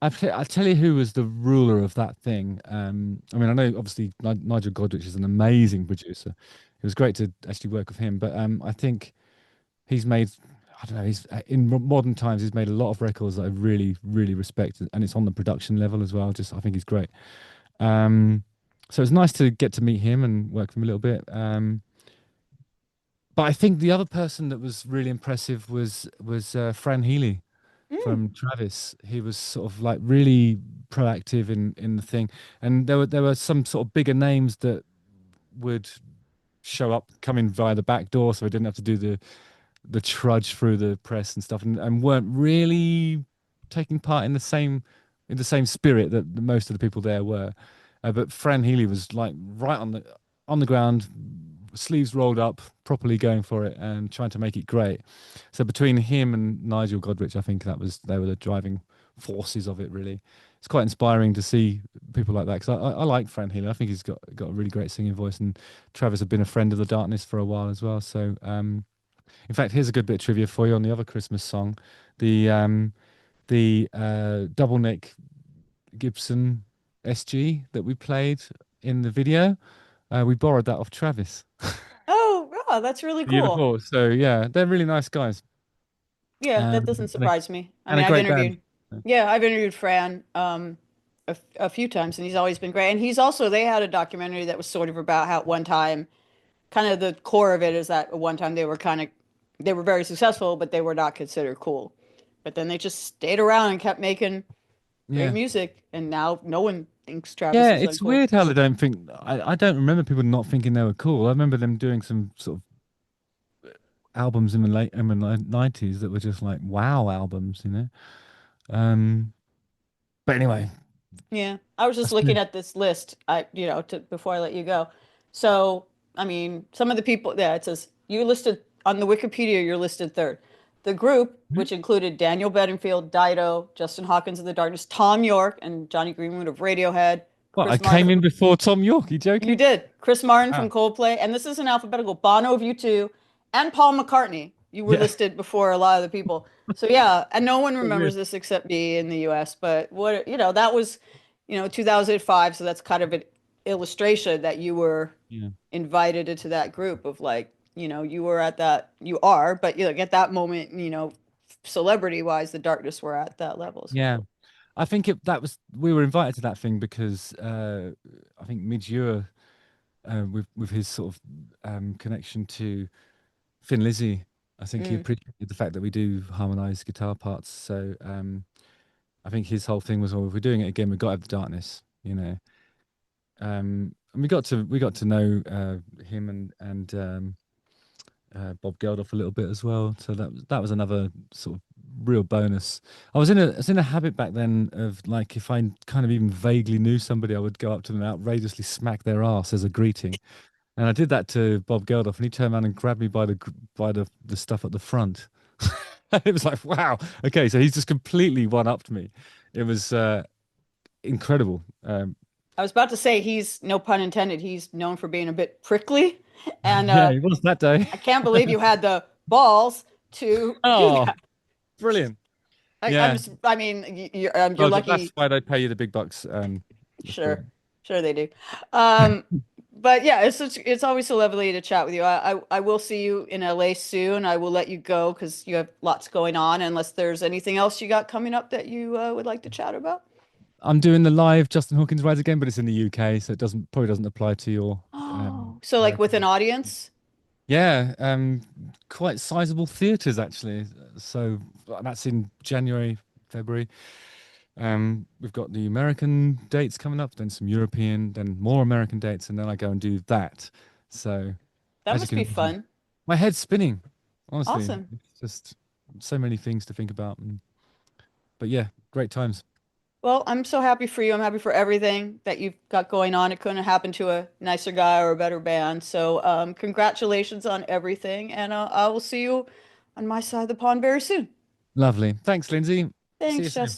I'll tell you who was the ruler of that thing. I mean, I know obviously Nigel Godrich is an amazing producer. It was great to actually work with him, but I think he's made, I don't know, he's in modern times he's made a lot of records that I really, really respect, and it's on the production level as well. Just I think he's great. Um, so it's nice to get to meet him and work with him a little bit. But I think the other person that was really impressive was Fran Healy Mm, from Travis. He was sort of like really proactive in the thing, and there were some sort of bigger names that would show up, come in via the back door, so I didn't have to do the trudge through the press and stuff, and weren't really taking part in the same spirit that most of the people there were. But Fran Healy was like right on the ground, sleeves rolled up, properly going for it and trying to make it great. So between him and Nigel Godrich, I think they were the driving forces of it. Really, it's quite inspiring to see people like that because I like Fran Healy. I think he's got a really great singing voice, and Travis had been a friend of the Darkness for a while as well. So in fact, here's a good bit of trivia for you on the other Christmas song, the double neck Gibson SG that we played in the video. We borrowed that off Travis. oh, wow, that's really The year cool. before. So yeah, they're really nice guys. Yeah, that doesn't And surprise me. I and mean, a great band. I've interviewed Fran a few times and he's always been great. And he's also, they had a documentary that was sort of about how at one time kind of the core of it is that at one time they were very successful, but they were not considered cool. But then they just stayed around and kept making great Yeah. music, and now no one thinks Travis Yeah, is it's uncool. weird how they don't think. I don't remember people not thinking they were cool. I remember them doing some sort of albums in the late in the 90s that were just like wow albums, you know. Um, but anyway, Yeah, I was just that's looking good. at this list. Before I let you go. So, I mean, some of the people. Yeah, it says you listed on the Wikipedia. You're listed third. The group, Mhm. which included Daniel Bedingfield, Dido, Justin Hawkins of the Darkness, Tom York, and Johnny Greenwood of Radiohead, What, I Chris came Martin. in before Tom York? You You joking? did. Chris Martin Ah, from Coldplay, and this is an alphabetical. Bono of U2, and Paul McCartney. You were yeah. listed before a lot of the people. So yeah, and no one So remembers weird. this except me in the US. But that was, 2005. So that's kind of an illustration that you were Yeah. invited into that group of like, you were at that, you are, but like at that moment, celebrity wise, the Darkness were at that level. So Yeah. cool. I think that was we were invited to that thing because I think Midge with his sort of connection to Thin Lizzy, I think he Mm. appreciated the fact that we do harmonized guitar parts. So I think his whole thing was, well, if we're doing it again, we've got to have the darkness, you know. And we got to know him and Bob Geldof a little bit as well. So that was another sort of real bonus. I was in a habit back then of like if I kind of even vaguely knew somebody, I would go up to them and outrageously smack their ass as a greeting. And I did that to Bob Geldof, and he turned around and grabbed me by the stuff at the front. It was like, wow, okay, so he's just completely one-upped me. It was incredible. I was about to say he's, no pun intended, he's known for being a bit prickly. And Yeah, it was that day. I can't believe you had the balls to do Oh, that. brilliant. I'm Yeah. just, I mean, you're Well, that's lucky. why they pay you the big bucks. That's Sure, brilliant. sure they do. Um, but yeah, it's always so lovely to chat with you. I will see you in LA soon. I will let you go because you have lots going on, unless there's anything else you got coming up that you would like to chat about. I'm doing the live Justin Hawkins Rise Again, but it's in the UK, so it doesn't apply to your Oh, so like with an American. audience? Yeah, quite sizable theatres actually. So that's in January, February. We've got the American dates coming up, then some European, then more American dates, and then I go and do that. So That as you must can be imagine, fun. my head's spinning. Honestly, Awesome. it's just so many things to think about. But yeah, great times. Well, I'm so happy for you. I'm happy for everything that you've got going on. It couldn't have happened to a nicer guy or a better band. So, congratulations on everything, and I will see you on my side of the pond very soon. Lovely. Thanks, Lindsay. See you Thanks, soon. Justin.